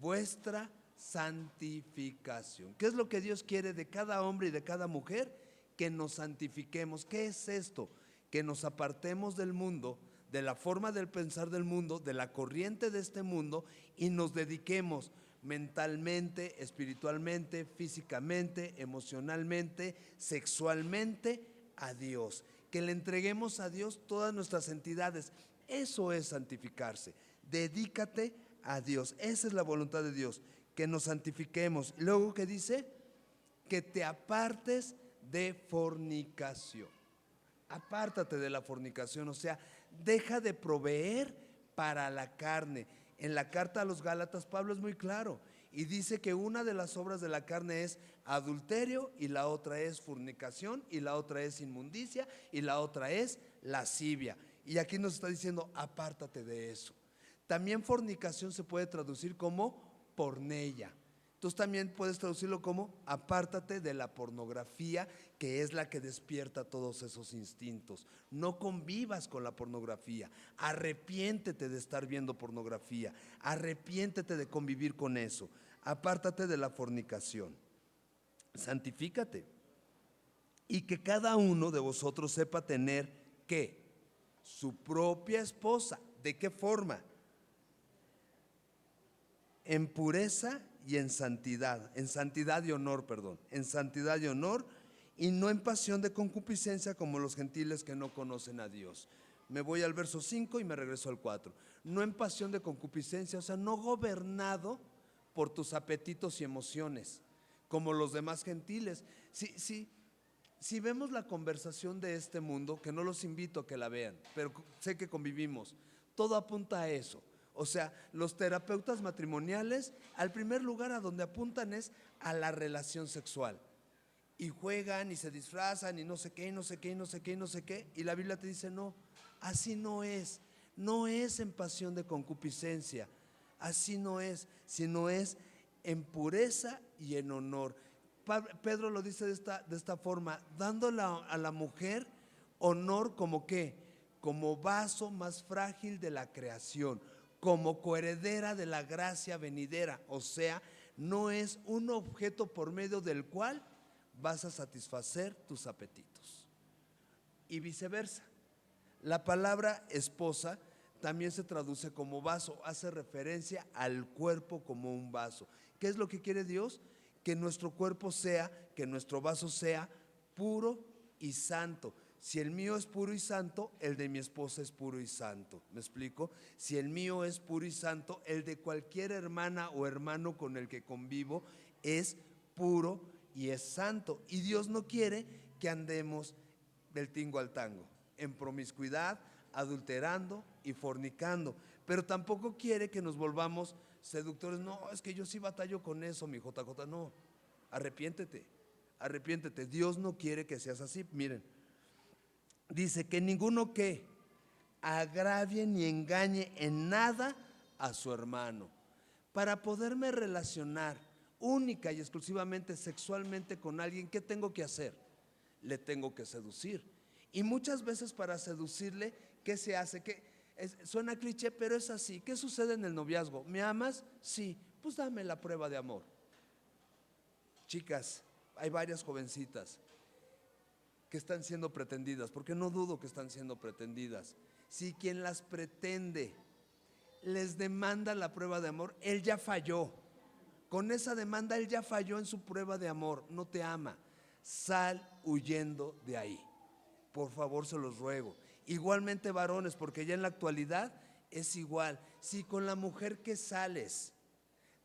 Vuestra santificación. ¿Qué es lo que Dios quiere de cada hombre y de cada mujer? Que nos santifiquemos. ¿Qué es esto? Que nos apartemos del mundo, de la forma del pensar del mundo, de la corriente de este mundo y nos dediquemos mentalmente, espiritualmente, físicamente, emocionalmente, sexualmente a Dios. Que le entreguemos a Dios todas nuestras entidades. Eso es santificarse. Dedícate a Dios. Esa es la voluntad de Dios, que nos santifiquemos. Y luego, ¿qué dice? Que te apartes de fornicación. Apártate de la fornicación, o sea, deja de proveer para la carne. En la carta a los Gálatas, Pablo es muy claro y dice que una de las obras de la carne es adulterio, y la otra es fornicación, y la otra es inmundicia, y la otra es lascivia. Y aquí nos está diciendo, apártate de eso. También fornicación se puede traducir como porneia. Entonces también puedes traducirlo como apártate de la pornografía, que es la que despierta todos esos instintos. No convivas con la pornografía, arrepiéntete de estar viendo pornografía, arrepiéntete de convivir con eso, apártate de la fornicación, santifícate. Y que cada uno de vosotros sepa tener, ¿qué? Su propia esposa. ¿De qué forma? En pureza y en santidad y honor, perdón, en santidad y honor, y no en pasión de concupiscencia como los gentiles que no conocen a Dios. Me voy al verso 5 y me regreso al 4. No en pasión de concupiscencia, o sea, no gobernado por tus apetitos y emociones, como los demás gentiles. Si vemos la conversación de este mundo, que no los invito a que la vean, pero sé que convivimos, todo apunta a eso. O sea, los terapeutas matrimoniales, al primer lugar a donde apuntan es a la relación sexual. Y juegan y se disfrazan y no sé qué, y no sé qué, y no sé qué, y no sé qué. Y la Biblia te dice, no, así no es. No es en pasión de concupiscencia. Así no es, sino es en pureza y en honor. Pedro lo dice de esta forma, dándole a la mujer honor como qué, como vaso más frágil de la creación, como coheredera de la gracia venidera. O sea, no es un objeto por medio del cual vas a satisfacer tus apetitos. Y viceversa. La palabra esposa también se traduce como vaso, hace referencia al cuerpo como un vaso. ¿Qué es lo que quiere Dios? Que nuestro cuerpo sea, que nuestro vaso sea puro y santo. Si el mío es puro y santo, el de mi esposa es puro y santo. ¿Me explico? Si el mío es puro y santo, el de cualquier hermana o hermano con el que convivo es puro y es santo. Y Dios no quiere que andemos del tingo al tango, en promiscuidad, adulterando y fornicando. Pero tampoco quiere que nos volvamos seductores. No, es que yo sí batallo con eso, mi JJ. No, arrepiéntete, arrepiéntete. Dios no quiere que seas así. Miren, dice que ninguno que agravie ni engañe en nada a su hermano. Para poderme relacionar única y exclusivamente sexualmente con alguien, ¿qué tengo que hacer? Le tengo que seducir. Y muchas veces para seducirle, ¿qué se hace? Suena cliché, pero es así. ¿Qué sucede en el noviazgo? ¿Me amas? Sí, pues dame la prueba de amor. Chicas, hay varias jovencitas que están siendo pretendidas, porque no dudo que están siendo pretendidas. Si quien las pretende les demanda la prueba de amor, él ya falló. Con esa demanda él ya falló en su prueba de amor, no te ama. Sal huyendo de ahí. Por favor, se los ruego. Igualmente varones, porque ya en la actualidad es igual. Si con la mujer que sales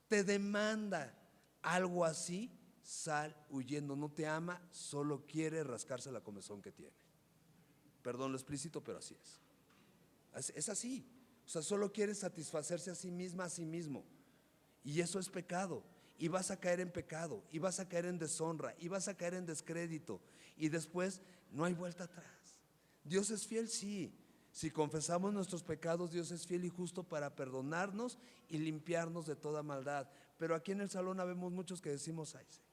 te demanda algo así, sal huyendo. No te ama, solo quiere rascarse la comezón que tiene. Perdón lo explícito, pero así es. Es así. O sea, solo quiere satisfacerse a sí misma, a sí mismo. Y eso es pecado. Y vas a caer en pecado, y vas a caer en deshonra, y vas a caer en descrédito. Y después no hay vuelta atrás. Dios es fiel, sí. Si confesamos nuestros pecados, Dios es fiel y justo para perdonarnos y limpiarnos de toda maldad. Pero aquí en el salón habemos muchos que decimos, ay Señor,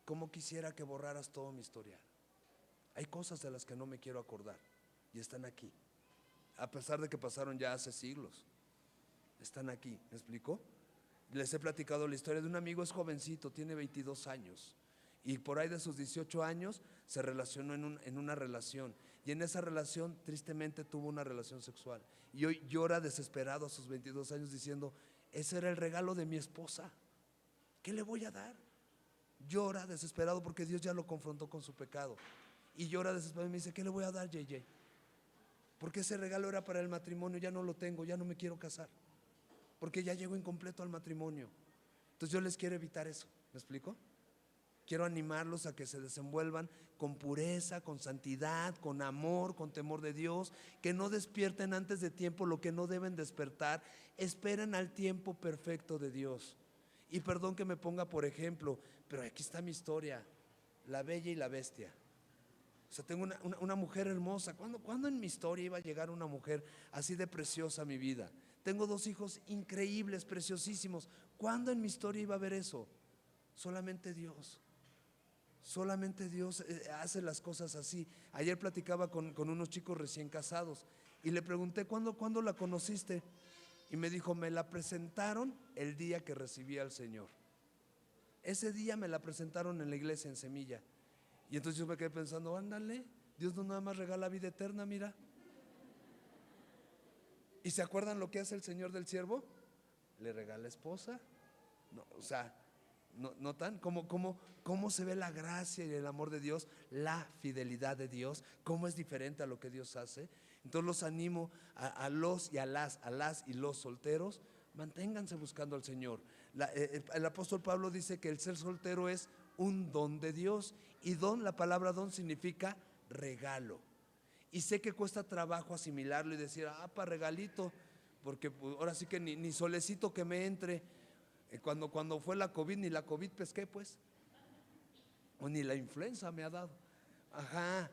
cómo quisiera que borraras todo mi historial. Hay cosas de las que no me quiero acordar y están aquí, a pesar de que pasaron ya hace siglos. Están aquí, ¿me explicó? Les he platicado la historia de un amigo, es jovencito, tiene 22 años. Y por ahí de sus 18 años se relacionó en una relación. Y en esa relación tristemente tuvo una relación sexual. Y hoy llora desesperado a sus 22 años diciendo, ese era el regalo de mi esposa. ¿Qué le voy a dar? Llora desesperado porque Dios ya lo confrontó con su pecado. Y llora desesperado y me dice, ¿qué le voy a dar, JJ? Porque ese regalo era para el matrimonio, ya no lo tengo, ya no me quiero casar. Porque ya llego incompleto al matrimonio. Entonces yo les quiero evitar eso, ¿me explico? quiero animarlos a que se desenvuelvan con pureza, con santidad, con amor, con temor de Dios, que no despierten antes de tiempo lo que no deben despertar, esperen al tiempo perfecto de Dios. Y perdón que me ponga por ejemplo, pero aquí está mi historia, la bella y la bestia. O sea, tengo una mujer hermosa. ¿Cuándo en mi historia iba a llegar una mujer así de preciosa a mi vida? Tengo 2 hijos increíbles, preciosísimos. ¿Cuándo en mi historia iba a haber eso? Solamente Dios. Solamente Dios hace las cosas así. Ayer platicaba con unos chicos recién casados y le pregunté, ¿cuándo la conociste? Y me dijo, me la presentaron el día que recibí al Señor. Ese día me la presentaron en la iglesia en Semilla. Y entonces yo me quedé pensando, ándale, Dios no nada más regala vida eterna, mira. ¿Y se acuerdan lo que hace el Señor del siervo? Le regala esposa. No, o sea, ¿notan cómo se ve la gracia y el amor de Dios, la fidelidad de Dios, cómo es diferente a lo que Dios hace? Entonces los animo a los y a las y los solteros, manténganse buscando al Señor. El apóstol Pablo dice que el ser soltero es un don de Dios, y don, la palabra don significa regalo. Y sé que cuesta trabajo asimilarlo y decir, para regalito, porque pues, ahora sí que ni solecito que me entre. Cuando fue la COVID, ni la COVID pesqué, pues, o ni la influenza me ha dado. Ajá,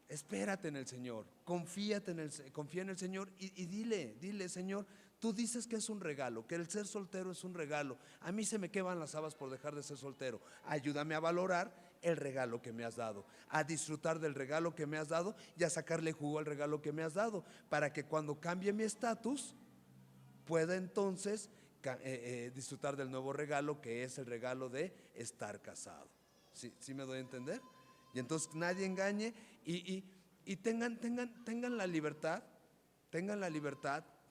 espérate en el Señor, confía en el Señor y dile, Señor, tú dices que es un regalo, que el ser soltero es un regalo. A mí se me queman las habas por dejar de ser soltero. Ayúdame a valorar el regalo que me has dado, a disfrutar del regalo que me has dado y a sacarle jugo al regalo que me has dado, para que cuando cambie mi estatus pueda entonces disfrutar del nuevo regalo, que es el regalo de estar casado. ¿Sí me doy a entender? Y entonces nadie engañe y tengan la libertad,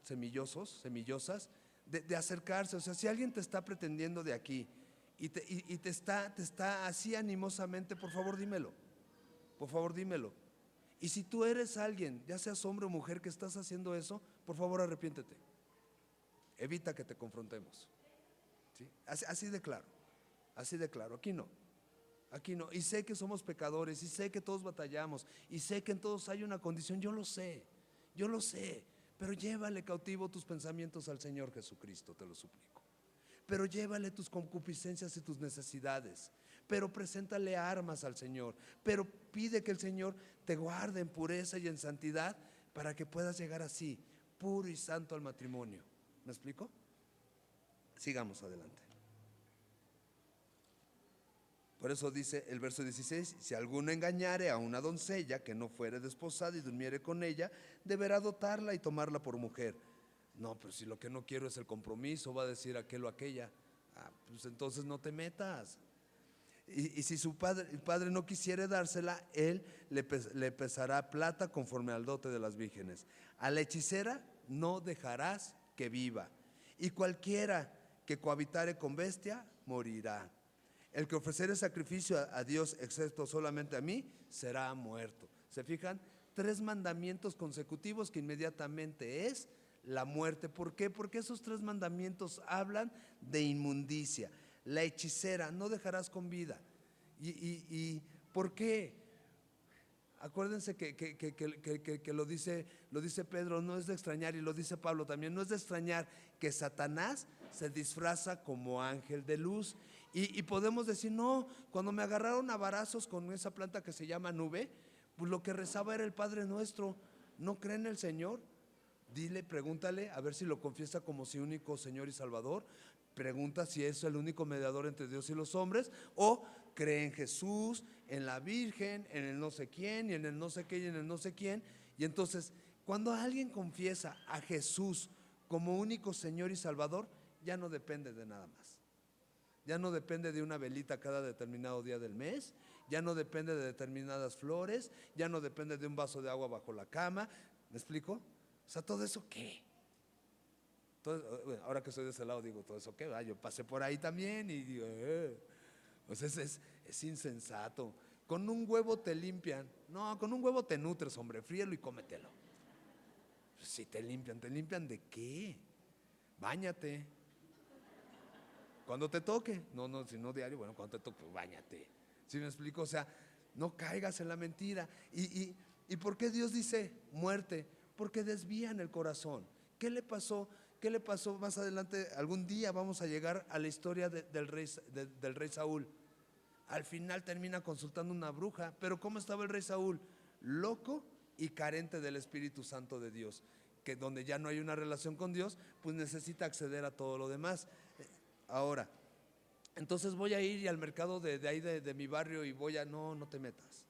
semillosos, semillosas, de acercarse. O sea, si alguien te está pretendiendo de aquí y te está así animosamente, por favor dímelo, por favor dímelo. Y si tú eres alguien, ya seas hombre o mujer, que estás haciendo eso, por favor arrepiéntete. Evita que te confrontemos. ¿Sí? Así de claro, aquí no. Y sé que somos pecadores, y sé que todos batallamos, y sé que en todos hay una condición, yo lo sé, pero llévale cautivo tus pensamientos al Señor Jesucristo, te lo suplico. Pero llévale tus concupiscencias y tus necesidades, pero preséntale armas al Señor, pero pide que el Señor te guarde en pureza y en santidad, para que puedas llegar así, puro y santo, al matrimonio. ¿Me explico? Sigamos adelante. Por eso dice el verso 16: si alguno engañare a una doncella que no fuere desposada y durmiere con ella, deberá dotarla y tomarla por mujer. No, pero si lo que no quiero es el compromiso, va a decir aquel o aquella. Pues entonces no te metas. Y si el padre no quisiere dársela, él le pesará plata conforme al dote de las vírgenes. A la hechicera no dejarás que viva, y cualquiera que cohabitare con bestia morirá. El que ofreciere sacrificio a Dios, excepto solamente a mí, será muerto. ¿Se fijan? 3 mandamientos consecutivos que inmediatamente es la muerte. ¿Por qué? Porque esos 3 mandamientos hablan de inmundicia. La hechicera, no dejarás con vida. ¿Y por qué? Acuérdense que lo dice Pedro, no es de extrañar, y lo dice Pablo también, no es de extrañar que Satanás se disfraza como ángel de luz. Y podemos decir, no, cuando me agarraron a varazos con esa planta que se llama nube, pues lo que rezaba era el Padre Nuestro. ¿No cree en el Señor? Dile, pregúntale, a ver si lo confiesa como su único Señor y Salvador. Pregunta si es el único mediador entre Dios y los hombres, o cree en Jesús, en la Virgen, en el no sé quién, y en el no sé qué, y en el no sé quién. Y entonces, cuando alguien confiesa a Jesús como único Señor y Salvador, ya no depende de nada más. Ya no depende de una velita cada determinado día del mes, ya no depende de determinadas flores, ya no depende de un vaso de agua bajo la cama. ¿Me explico? O sea, ¿todo eso qué? Bueno, ahora que estoy de ese lado digo, ¿todo eso qué? Yo pasé por ahí también y digo, pues es insensato. Con un huevo te limpian. No, con un huevo te nutres, hombre, fríelo y cómetelo. Si te limpian ¿de qué? Báñate. Cuando te toque, no, si no diario, bueno, cuando te toque, pues báñate. ¿Sí me explico? O sea, no caigas en la mentira. ¿Y por qué Dios dice muerte? Porque desvían el corazón. ¿Qué le pasó? ¿Qué le pasó más adelante? Algún día vamos a llegar a la historia del rey Saúl. Al final termina consultando una bruja. Pero ¿cómo estaba el rey Saúl? Loco y carente del Espíritu Santo de Dios, que donde ya no hay una relación con Dios, pues necesita acceder a todo lo demás. Ahora, entonces voy a ir al mercado de ahí de mi barrio y voy a, no te metas,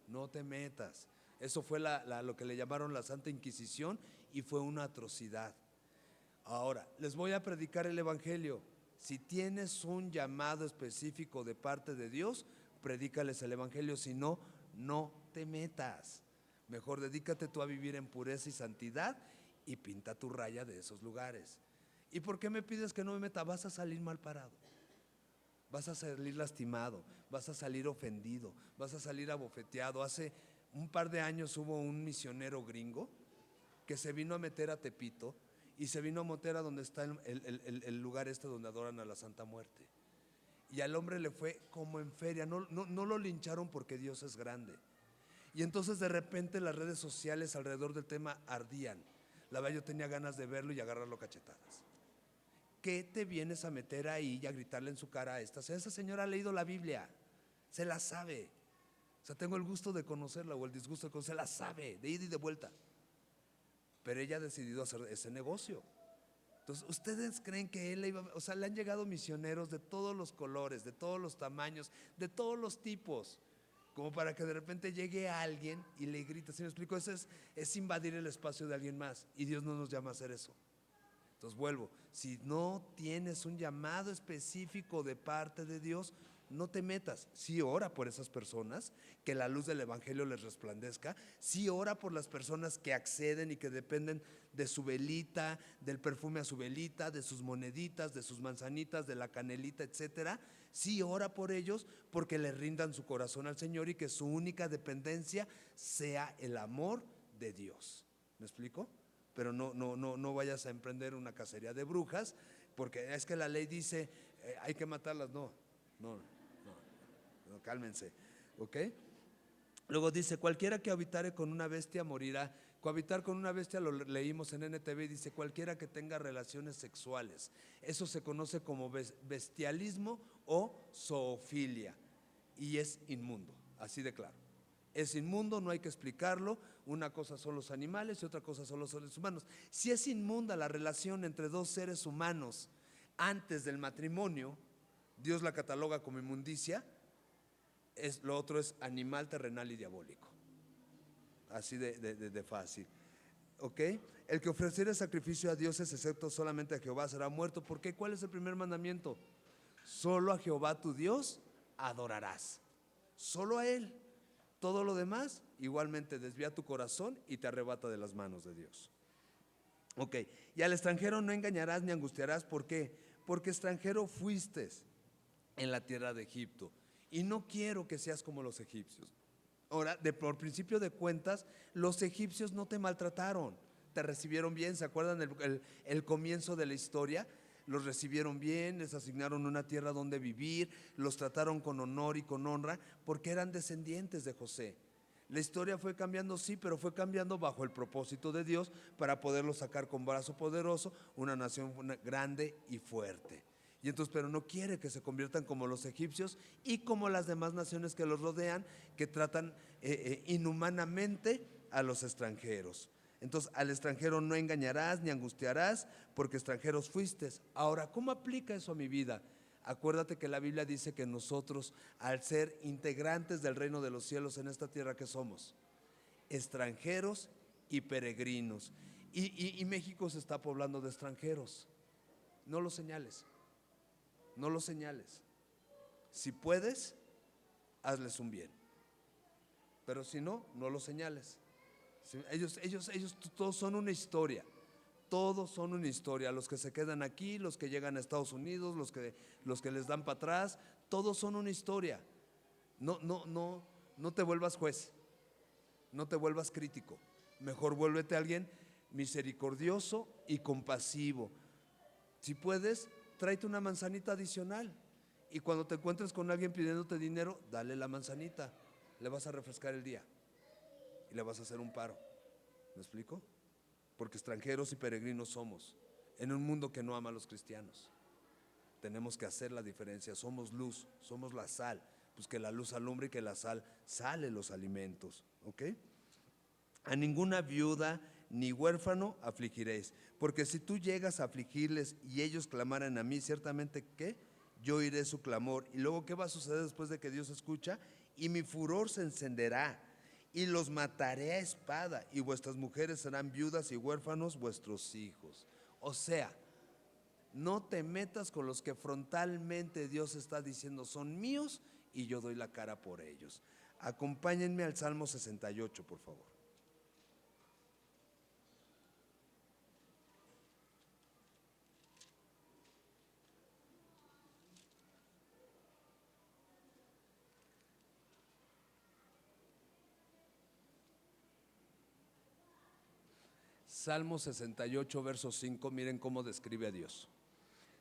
no te metas. Eso fue lo que le llamaron la Santa Inquisición y fue una atrocidad. Ahora, les voy a predicar el Evangelio. Si tienes un llamado específico de parte de Dios, predícales el Evangelio. Si no, no te metas. Mejor dedícate tú a vivir en pureza y santidad y pinta tu raya de esos lugares. ¿Y por qué me pides que no me meta? Vas a salir mal parado, vas a salir lastimado, vas a salir ofendido, vas a salir abofeteado. Hace un par de años hubo un misionero gringo que se vino a meter a Tepito y se vino a meter a donde está el lugar donde adoran a la Santa Muerte. Y al hombre le fue como en feria, no lo lincharon porque Dios es grande. Y entonces de repente las redes sociales alrededor del tema ardían. La verdad yo tenía ganas de verlo y agarrarlo cachetadas. ¿Qué te vienes a meter ahí y a gritarle en su cara a esta? O sea, esa señora ha leído la Biblia, se la sabe. O sea, tengo el gusto de conocerla o el disgusto de conocerla, la sabe, de ida y de vuelta. Pero ella ha decidido hacer ese negocio. Entonces, ¿ustedes creen que él iba? O sea, le han llegado misioneros de todos los colores, de todos los tamaños, de todos los tipos, como para que de repente llegue alguien y le grite. ¿Sí me explico? Eso es invadir el espacio de alguien más y Dios no nos llama a hacer eso. Entonces vuelvo, si no tienes un llamado específico de parte de Dios, no te metas. Sí ora por esas personas, que la luz del Evangelio les resplandezca. Sí ora por las personas que acceden y que dependen de su velita, del perfume a su velita, de sus moneditas, de sus manzanitas, de la canelita, etcétera. Sí ora por ellos porque le rindan su corazón al Señor y que su única dependencia sea el amor de Dios. ¿Me explico? Pero no vayas a emprender una cacería de brujas, porque es que la ley dice hay que matarlas. No, cálmense, ¿ok? Luego dice, cualquiera que habitare con una bestia morirá. Cohabitar con una bestia lo leímos en NTV y dice, cualquiera que tenga relaciones sexuales. Eso se conoce como bestialismo o zoofilia y es inmundo, así de claro. Es inmundo, no hay que explicarlo. Una cosa son los animales y otra cosa son los seres humanos. Si es inmunda la relación entre dos seres humanos antes del matrimonio, Dios la cataloga como inmundicia. Lo otro es animal, terrenal y diabólico. Así de fácil. ¿Ok? El que ofreciere sacrificio a dioses excepto solamente a Jehová será muerto. ¿Por qué? ¿Cuál es el primer mandamiento? Solo a Jehová tu Dios adorarás. Solo a Él. Todo lo demás igualmente desvía tu corazón y te arrebata de las manos de Dios. Ok, y al extranjero no engañarás ni angustiarás. ¿Por qué? Porque extranjero fuiste en la tierra de Egipto y no quiero que seas como los egipcios. Ahora, por principio de cuentas, los egipcios no te maltrataron, te recibieron bien. ¿Se acuerdan el comienzo de la historia? Los recibieron bien, les asignaron una tierra donde vivir, los trataron con honor y con honra porque eran descendientes de José. La historia fue cambiando, sí, pero fue cambiando bajo el propósito de Dios para poderlos sacar con brazo poderoso, una nación grande y fuerte. Y entonces, pero no quiere que se conviertan como los egipcios y como las demás naciones que los rodean, que tratan inhumanamente a los extranjeros. Entonces, al extranjero no engañarás ni angustiarás, porque extranjeros fuiste. Ahora, ¿cómo aplica eso a mi vida? Acuérdate que la Biblia dice que nosotros, al ser integrantes del reino de los cielos en esta tierra, que somos extranjeros y peregrinos. Y México se está poblando de extranjeros. No lo señales, no lo señales. Si puedes, hazles un bien, pero si no, no lo señales. Ellos todos son una historia. Todos son una historia. Los que se quedan aquí, los que llegan a Estados Unidos, los que les dan para atrás, todos son una historia. No te vuelvas juez, no te vuelvas crítico. Mejor vuélvete alguien misericordioso y compasivo. Si puedes, tráete una manzanita adicional. Y cuando te encuentres con alguien pidiéndote dinero, dale la manzanita. Le vas a refrescar el día y le vas a hacer un paro. ¿Me explico? Porque extranjeros y peregrinos somos en un mundo que no ama a los cristianos. Tenemos que hacer la diferencia. Somos luz, somos la sal. Pues que la luz alumbre y que la sal sale los alimentos. ¿Ok? A ninguna viuda ni huérfano afligiréis, porque si tú llegas a afligirles y ellos clamaran a mí, ciertamente que yo oiré su clamor. Y luego, ¿qué va a suceder después de que Dios escucha? Y mi furor se encenderá y los mataré a espada, y vuestras mujeres serán viudas y huérfanos vuestros hijos. O sea, no te metas con los que frontalmente Dios está diciendo son míos y yo doy la cara por ellos. Acompáñenme al Salmo 68, por favor. Salmo 68, verso 5, miren cómo describe a Dios.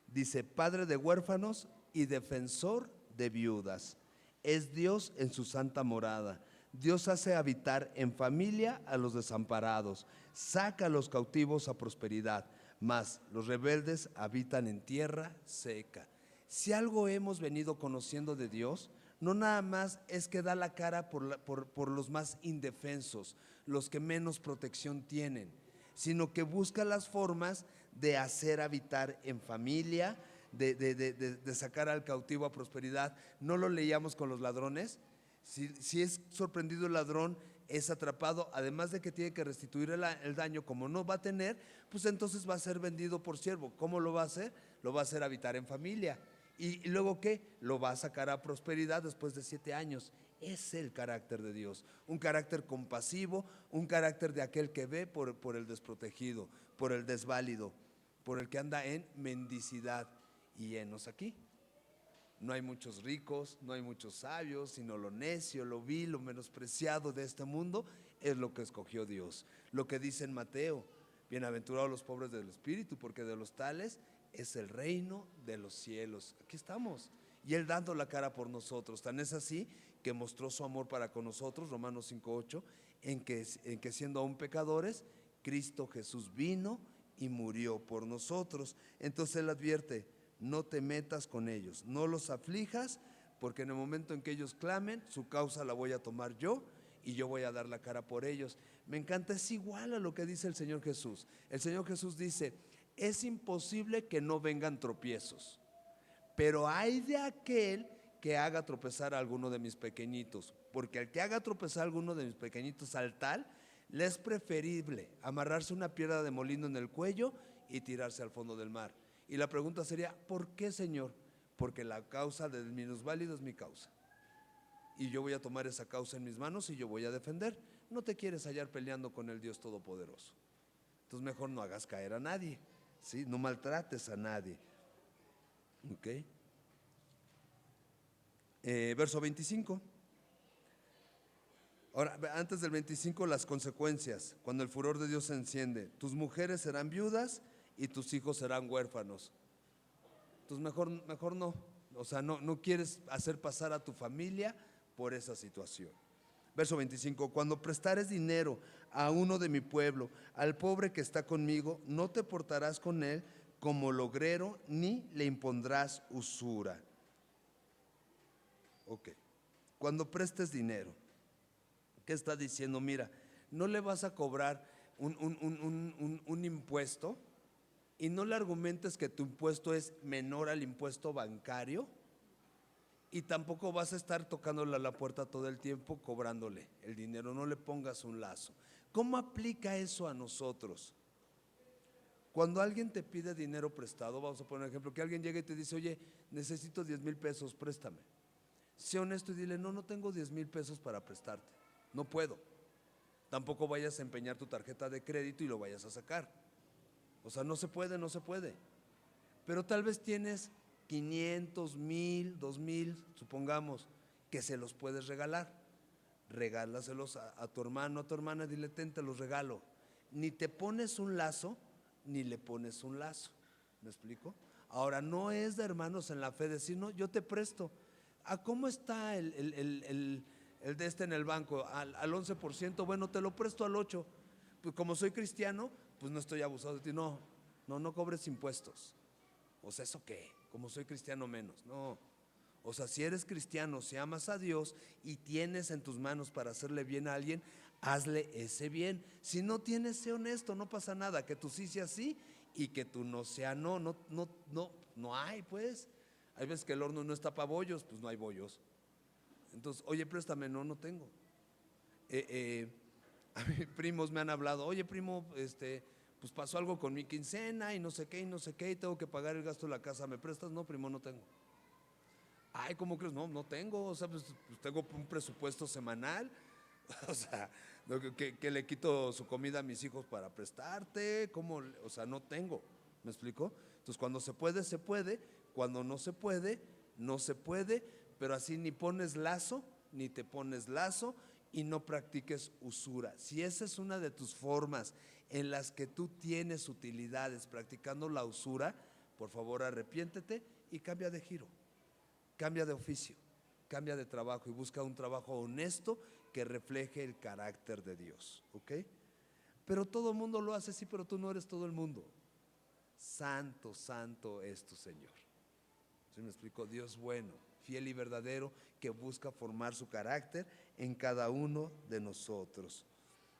Dice, Padre de huérfanos y defensor de viudas. Es Dios en su santa morada. Dios hace habitar en familia a los desamparados. Saca a los cautivos a prosperidad. Mas los rebeldes habitan en tierra seca. Si algo hemos venido conociendo de Dios, no nada más es que da la cara por los más indefensos, los que menos protección tienen, sino que busca las formas de hacer habitar en familia, de sacar al cautivo a prosperidad. ¿No lo leíamos con los ladrones? Si es sorprendido el ladrón, es atrapado, además de que tiene que restituir el daño, como no va a tener, pues entonces va a ser vendido por siervo. ¿Cómo lo va a hacer? Lo va a hacer habitar en familia. ¿Y luego qué? Lo va a sacar a prosperidad después de 7 años. Es el carácter de Dios, un carácter compasivo, un carácter de aquel que ve por el desprotegido, por el desválido, por el que anda en mendicidad. Y enos aquí. No hay muchos ricos, no hay muchos sabios, sino lo necio, lo vil, lo menospreciado de este mundo es lo que escogió Dios. Lo que dice en Mateo, bienaventurados los pobres del espíritu, porque de los tales es el reino de los cielos. Aquí estamos. Y Él dando la cara por nosotros. Tan es así que mostró su amor para con nosotros, Romanos 5:8, en que siendo aún pecadores, Cristo Jesús vino y murió por nosotros. Entonces Él advierte, no te metas con ellos, no los aflijas, porque en el momento en que ellos clamen, su causa la voy a tomar yo y yo voy a dar la cara por ellos. Me encanta, es igual a lo que dice el Señor Jesús. El Señor Jesús dice, es imposible que no vengan tropiezos, pero hay de aquel que haga tropezar a alguno de mis pequeñitos, porque al que haga tropezar a alguno de mis pequeñitos, al tal, le es preferible amarrarse una piedra de molino en el cuello y tirarse al fondo del mar. Y la pregunta sería, ¿por qué, Señor? Porque la causa del minusválido es mi causa. Y yo voy a tomar esa causa en mis manos y yo voy a defender. No te quieres hallar peleando con el Dios Todopoderoso. Entonces mejor no hagas caer a nadie, ¿sí? No maltrates a nadie. ¿Ok? Verso 25. Ahora, antes del 25, las consecuencias. Cuando el furor de Dios se enciende, tus mujeres serán viudas y tus hijos serán huérfanos. Entonces mejor no. O sea, no quieres hacer pasar a tu familia por esa situación. Verso 25, cuando prestares dinero a uno de mi pueblo, al pobre que está conmigo, no te portarás con él como logrero, ni le impondrás usura. Ok, cuando prestes dinero, ¿qué está diciendo? Mira, no le vas a cobrar un impuesto y no le argumentes que tu impuesto es menor al impuesto bancario, y tampoco vas a estar tocándole a la puerta todo el tiempo cobrándole el dinero. No le pongas un lazo. ¿Cómo aplica eso a nosotros? Cuando alguien te pide dinero prestado, vamos a poner un ejemplo, que alguien llegue y te dice, oye, necesito 10,000 pesos, préstame. Sé honesto y dile, no tengo 10,000 pesos para prestarte, no puedo. Tampoco vayas a empeñar tu tarjeta de crédito y lo vayas a sacar. O sea, no se puede. Pero tal vez tienes 500, 1,000, 2,000, supongamos, que se los puedes regalar. Regálaselos a tu hermano, a tu hermana, dile, te los regalo. Ni te pones un lazo, ni le pones un lazo. ¿Me explico? Ahora, no es de hermanos en la fe decir, no, yo te presto. ¿A cómo está el de este en el banco? Al 11%, bueno, te lo presto al 8%. Pues como soy cristiano, pues no estoy abusado de ti. No, no, no cobres impuestos. O sea, ¿eso qué? Como soy cristiano menos. No. O sea, si eres cristiano, si amas a Dios y tienes en tus manos para hacerle bien a alguien, hazle ese bien. Si no tienes, sé honesto, no pasa nada. Que tú sí sea sí y que tú no sea no. No, no, no, no hay, pues. Hay veces que el horno no está para bollos, pues no hay bollos. Entonces, oye, préstame, no, no tengo. A mis primos me han hablado, oye primo, pues pasó algo con mi quincena y no sé qué, y no sé qué, y tengo que pagar el gasto de la casa, ¿me prestas? No, primo, no tengo. Ay, ¿cómo crees? No, no tengo, o sea, pues tengo un presupuesto semanal, o sea, que le quito su comida a mis hijos para prestarte, ¿cómo? O sea, no tengo, ¿me explico? Entonces, cuando se puede, cuando no se puede, no se puede, pero así ni pones lazo, ni te pones lazo y no practiques usura. Si esa es una de tus formas en las que tú tienes utilidades practicando la usura, por favor arrepiéntete y cambia de giro. Cambia de oficio, cambia de trabajo y busca un trabajo honesto que refleje el carácter de Dios, ¿ok? Pero todo el mundo lo hace, sí, pero tú no eres todo el mundo. Santo, santo es tu Señor. ¿Sí me explico? Dios bueno, fiel y verdadero, que busca formar su carácter en cada uno de nosotros.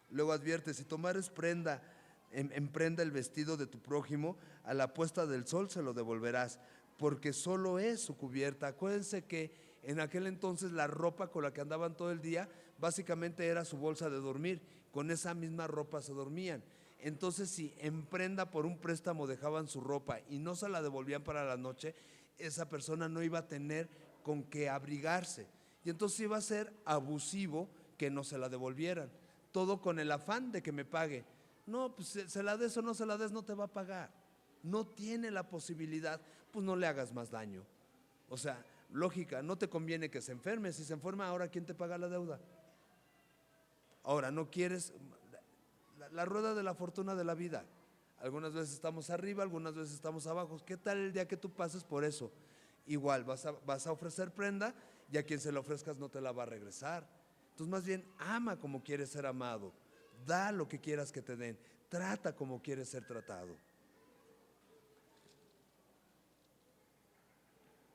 Luego advierte, si tomares prenda, en prenda el vestido de tu prójimo, a la puesta del sol se lo devolverás, porque solo es su cubierta. Acuérdense que en aquel entonces la ropa con la que andaban todo el día básicamente era su bolsa de dormir, con esa misma ropa se dormían. Entonces, si en prenda por un préstamo dejaban su ropa y no se la devolvían para la noche, esa persona no iba a tener con qué abrigarse, y entonces iba a ser abusivo que no se la devolvieran, todo con el afán de que me pague. No, pues se la des o no se la des, no te va a pagar. No tiene la posibilidad, pues no le hagas más daño. O sea, lógica, no te conviene que se enferme. Si se enferma, ahora ¿quién te paga la deuda? Ahora, no quieres la rueda de la fortuna de la vida. Algunas veces estamos arriba, algunas veces estamos abajo. ¿Qué tal el día que tú pases por eso? Igual vas a ofrecer prenda y a quien se la ofrezcas no te la va a regresar. Entonces más bien ama como quieres ser amado, da lo que quieras que te den, trata como quieres ser tratado.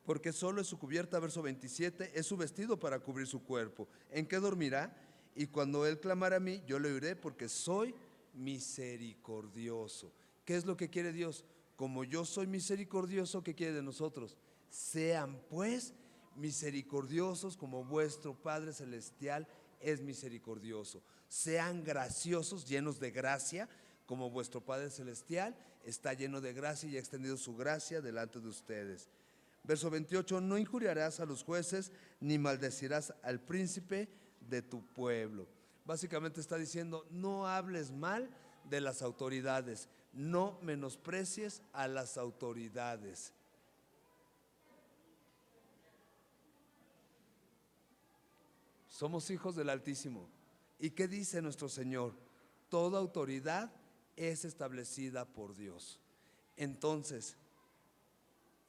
Porque solo es su cubierta, verso 27, es su vestido para cubrir su cuerpo. ¿En qué dormirá? Y cuando él clamara a mí, yo le oiré, porque soy misericordioso. ¿Qué es lo que quiere Dios? Como yo soy misericordioso, ¿qué quiere de nosotros? Sean pues misericordiosos como vuestro Padre Celestial es misericordioso. Sean graciosos, llenos de gracia, como vuestro Padre Celestial está lleno de gracia y ha extendido su gracia delante de ustedes. Verso 28, no injuriarás a los jueces ni maldecirás al príncipe de tu pueblo. Básicamente está diciendo, no hables mal de las autoridades, no menosprecies a las autoridades. Somos hijos del Altísimo. ¿Y qué dice nuestro Señor? Toda autoridad es establecida por Dios. Entonces,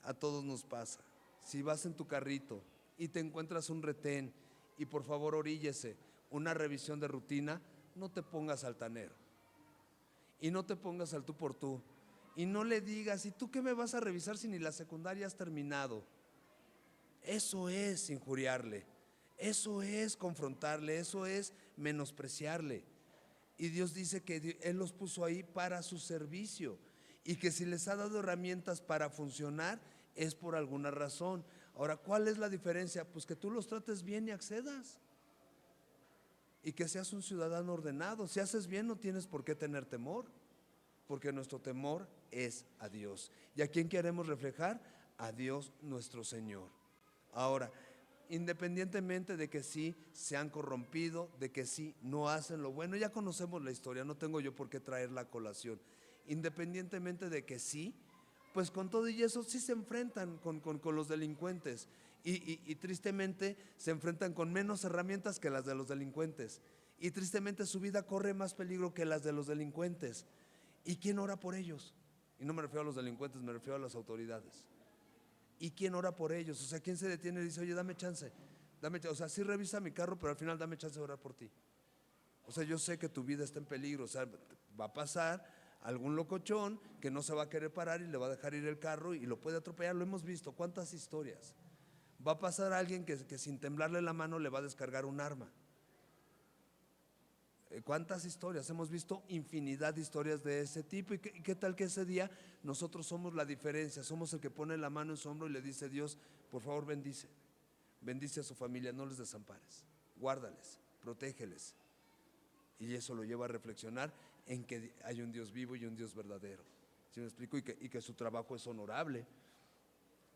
a todos nos pasa. Si vas en tu carrito y te encuentras un retén y por favor oríllese, una revisión de rutina, no te pongas altanero y no te pongas al tú por tú y no le digas, ¿y tú qué me vas a revisar si ni la secundaria has terminado? Eso es injuriarle, eso es confrontarle, eso es menospreciarle. Y Dios dice que Él los puso ahí para su servicio y que si les ha dado herramientas para funcionar es por alguna razón. Ahora, ¿cuál es la diferencia? Pues que tú los trates bien y accedas y que seas un ciudadano ordenado. Si haces bien no tienes por qué tener temor, porque nuestro temor es a Dios. ¿Y a quién queremos reflejar? A Dios nuestro Señor. Ahora, independientemente de que sí se han corrompido, de que sí no hacen lo bueno, ya conocemos la historia, no tengo yo por qué traerla a colación. Independientemente de que sí, pues con todo y eso sí se enfrentan con los delincuentes y tristemente se enfrentan con menos herramientas que las de los delincuentes y tristemente su vida corre más peligro que las de los delincuentes. ¿Y quién ora por ellos? Y no me refiero a los delincuentes, me refiero a las autoridades. ¿Y quién ora por ellos? O sea, ¿quién se detiene y dice, oye, dame chance? O sea, sí revisa mi carro, pero al final dame chance de orar por ti. O sea, yo sé que tu vida está en peligro, o sea, va a pasar algún locochón que no se va a querer parar y le va a dejar ir el carro y lo puede atropellar. Lo hemos visto, ¿cuántas historias? Va a pasar alguien que sin temblarle la mano le va a descargar un arma. ¿Cuántas historias? Hemos visto infinidad de historias de ese tipo. ¿Y qué tal que ese día nosotros somos la diferencia? Somos el que pone la mano en su hombro y le dice, Dios, por favor bendice. Bendice a su familia, no les desampares. Guárdales, protégeles. Y eso lo lleva a reflexionar en que hay un Dios vivo y un Dios verdadero. ¿Sí me explico? Y que su trabajo es honorable.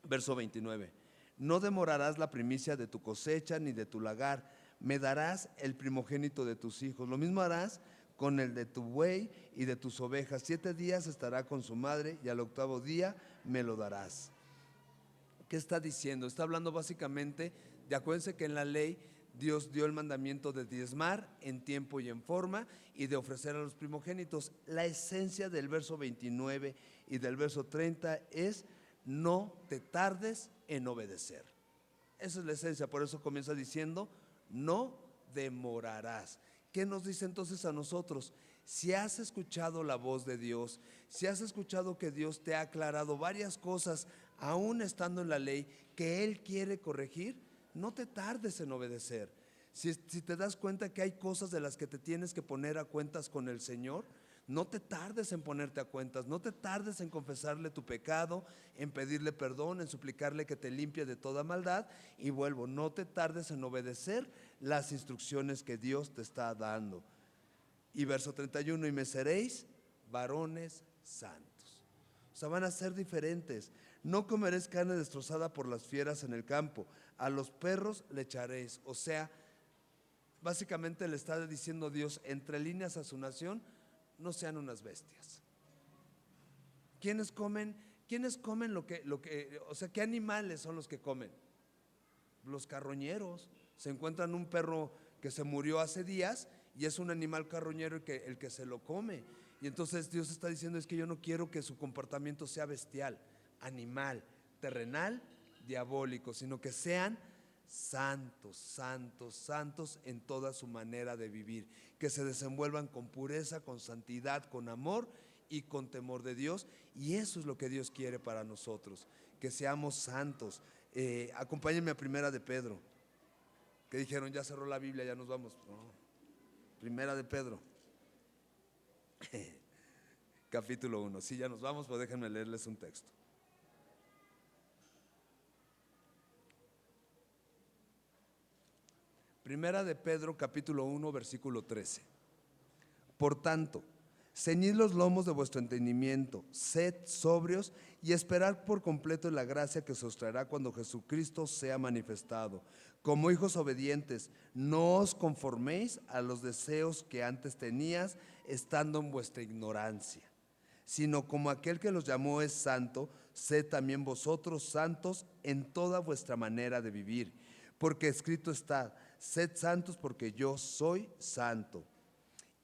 Verso 29. No demorarás la primicia de tu cosecha ni de tu lagar, me darás el primogénito de tus hijos. Lo mismo harás con el de tu buey y de tus ovejas. 7 días estará con su madre y al 8º día me lo darás. ¿Qué está diciendo? Está hablando básicamente de, acuérdense que en la ley Dios dio el mandamiento de diezmar en tiempo y en forma y de ofrecer a los primogénitos. La esencia del verso 29 y del verso 30 es: no te tardes en obedecer. Esa es la esencia, por eso comienza diciendo, no demorarás. ¿Qué nos dice entonces a nosotros? Si has escuchado la voz de Dios, si has escuchado que Dios te ha aclarado varias cosas, aún estando en la ley, que Él quiere corregir, no te tardes en obedecer. Si te das cuenta que hay cosas de las que te tienes que poner a cuentas con el Señor, no te tardes en ponerte a cuentas, no te tardes en confesarle tu pecado, en pedirle perdón, en suplicarle que te limpie de toda maldad. Y vuelvo, no te tardes en obedecer las instrucciones que Dios te está dando. Y verso 31, y me seréis varones santos. O sea, van a ser diferentes. No comeréis carne destrozada por las fieras en el campo, a los perros le echaréis. O sea, básicamente le está diciendo Dios entre líneas a su nación: no sean unas bestias. ¿Quiénes comen lo que, o sea, qué animales son los que comen? Los carroñeros. Se encuentran un perro que se murió hace días y es un animal carroñero el que se lo come. Y entonces Dios está diciendo: es que yo no quiero que su comportamiento sea bestial, animal, terrenal, diabólico, sino que sean santos, santos, santos en toda su manera de vivir, que se desenvuelvan con pureza, con santidad, con amor y con temor de Dios. Y eso es lo que Dios quiere para nosotros, que seamos santos. Acompáñenme a Primera de Pedro. Que dijeron, ya cerró la Biblia, ya nos vamos. No. Primera de Pedro capítulo 1. Sí, ya nos vamos, pero déjenme leerles un texto. Primera de Pedro capítulo 1 versículo 13. Por tanto, ceñid los lomos de vuestro entendimiento, sed sobrios y esperad por completo en la gracia que se os traerá cuando Jesucristo sea manifestado. Como hijos obedientes, no os conforméis a los deseos que antes tenías estando en vuestra ignorancia, sino como aquel que los llamó es santo, sed también vosotros santos en toda vuestra manera de vivir. Porque escrito está: sed santos porque yo soy santo.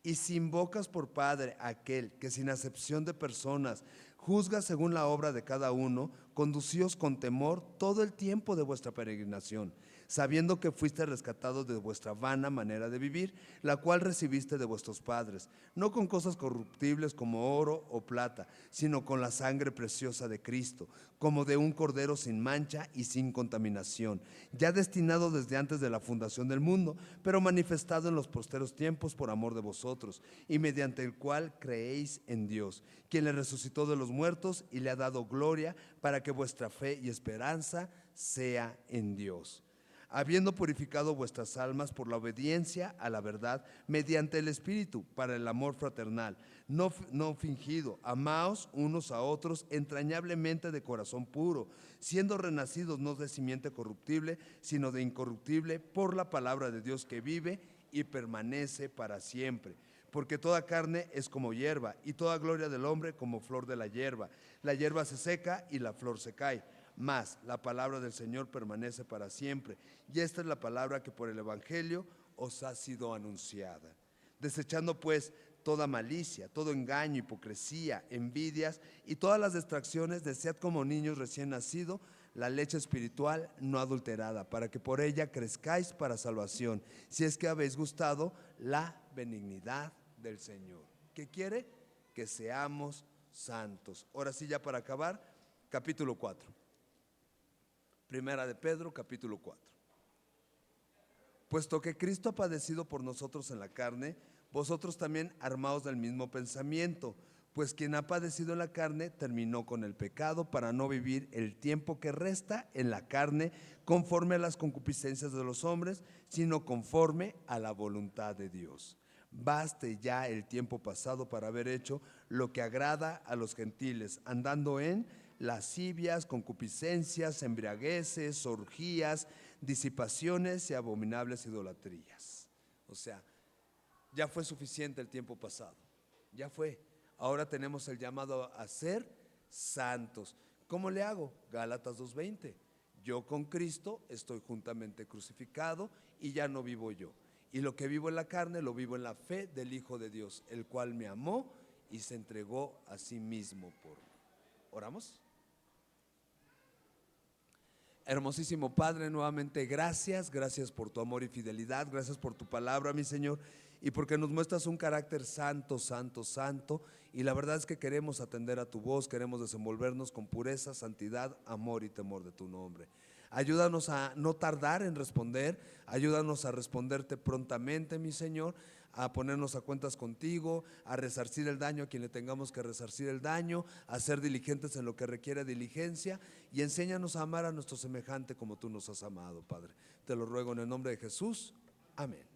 Y si invocas por Padre a aquel que sin acepción de personas juzga según la obra de cada uno, conducíos con temor todo el tiempo de vuestra peregrinación, sabiendo que fuiste rescatados de vuestra vana manera de vivir, la cual recibiste de vuestros padres, no con cosas corruptibles como oro o plata, sino con la sangre preciosa de Cristo, como de un cordero sin mancha y sin contaminación, ya destinado desde antes de la fundación del mundo, pero manifestado en los posteros tiempos por amor de vosotros, y mediante el cual creéis en Dios, quien le resucitó de los muertos y le ha dado gloria, para que vuestra fe y esperanza sea en Dios, habiendo purificado vuestras almas por la obediencia a la verdad mediante el Espíritu, para el amor fraternal, no fingido. Amaos unos a otros entrañablemente de corazón puro, siendo renacidos no de simiente corruptible, sino de incorruptible, por la palabra de Dios que vive y permanece para siempre. Porque toda carne es como hierba, y toda gloria del hombre como flor de la hierba. La hierba se seca y la flor se cae, mas la palabra del Señor permanece para siempre. Y esta es la palabra que por el Evangelio os ha sido anunciada. Desechando pues toda malicia, todo engaño, hipocresía, envidias y todas las distracciones. Desead como niños recién nacidos la leche espiritual no adulterada, para que por ella crezcáis para salvación, si es que habéis gustado la benignidad del Señor. ¿Qué quiere? Que seamos santos. Ahora sí, ya para acabar, capítulo 4. Primera de Pedro, capítulo 4. Puesto que Cristo ha padecido por nosotros en la carne, vosotros también armaos del mismo pensamiento, pues quien ha padecido en la carne terminó con el pecado, para no vivir el tiempo que resta en la carne conforme a las concupiscencias de los hombres, sino conforme a la voluntad de Dios. Baste ya el tiempo pasado para haber hecho lo que agrada a los gentiles, andando en lascivias, concupiscencias, embriagueces, orgías, disipaciones y abominables idolatrías. O sea, ya fue suficiente el tiempo pasado, ya fue. Ahora tenemos el llamado a ser santos. ¿Cómo le hago? Gálatas 2:20. Yo con Cristo estoy juntamente crucificado y ya no vivo yo. Y lo que vivo en la carne lo vivo en la fe del Hijo de Dios, el cual me amó y se entregó a sí mismo por mí. ¿Oramos? Hermosísimo Padre, nuevamente gracias por tu amor y fidelidad, gracias por tu palabra, mi Señor, y porque nos muestras un carácter santo, santo, santo, y la verdad es que queremos atender a tu voz, queremos desenvolvernos con pureza, santidad, amor y temor de tu nombre. Ayúdanos a no tardar en responder, ayúdanos a responderte prontamente, mi Señor, a ponernos a cuentas contigo, a resarcir el daño a quien le tengamos que resarcir el daño, a ser diligentes en lo que requiere diligencia, y enséñanos a amar a nuestro semejante como tú nos has amado, Padre. Te lo ruego en el nombre de Jesús. Amén.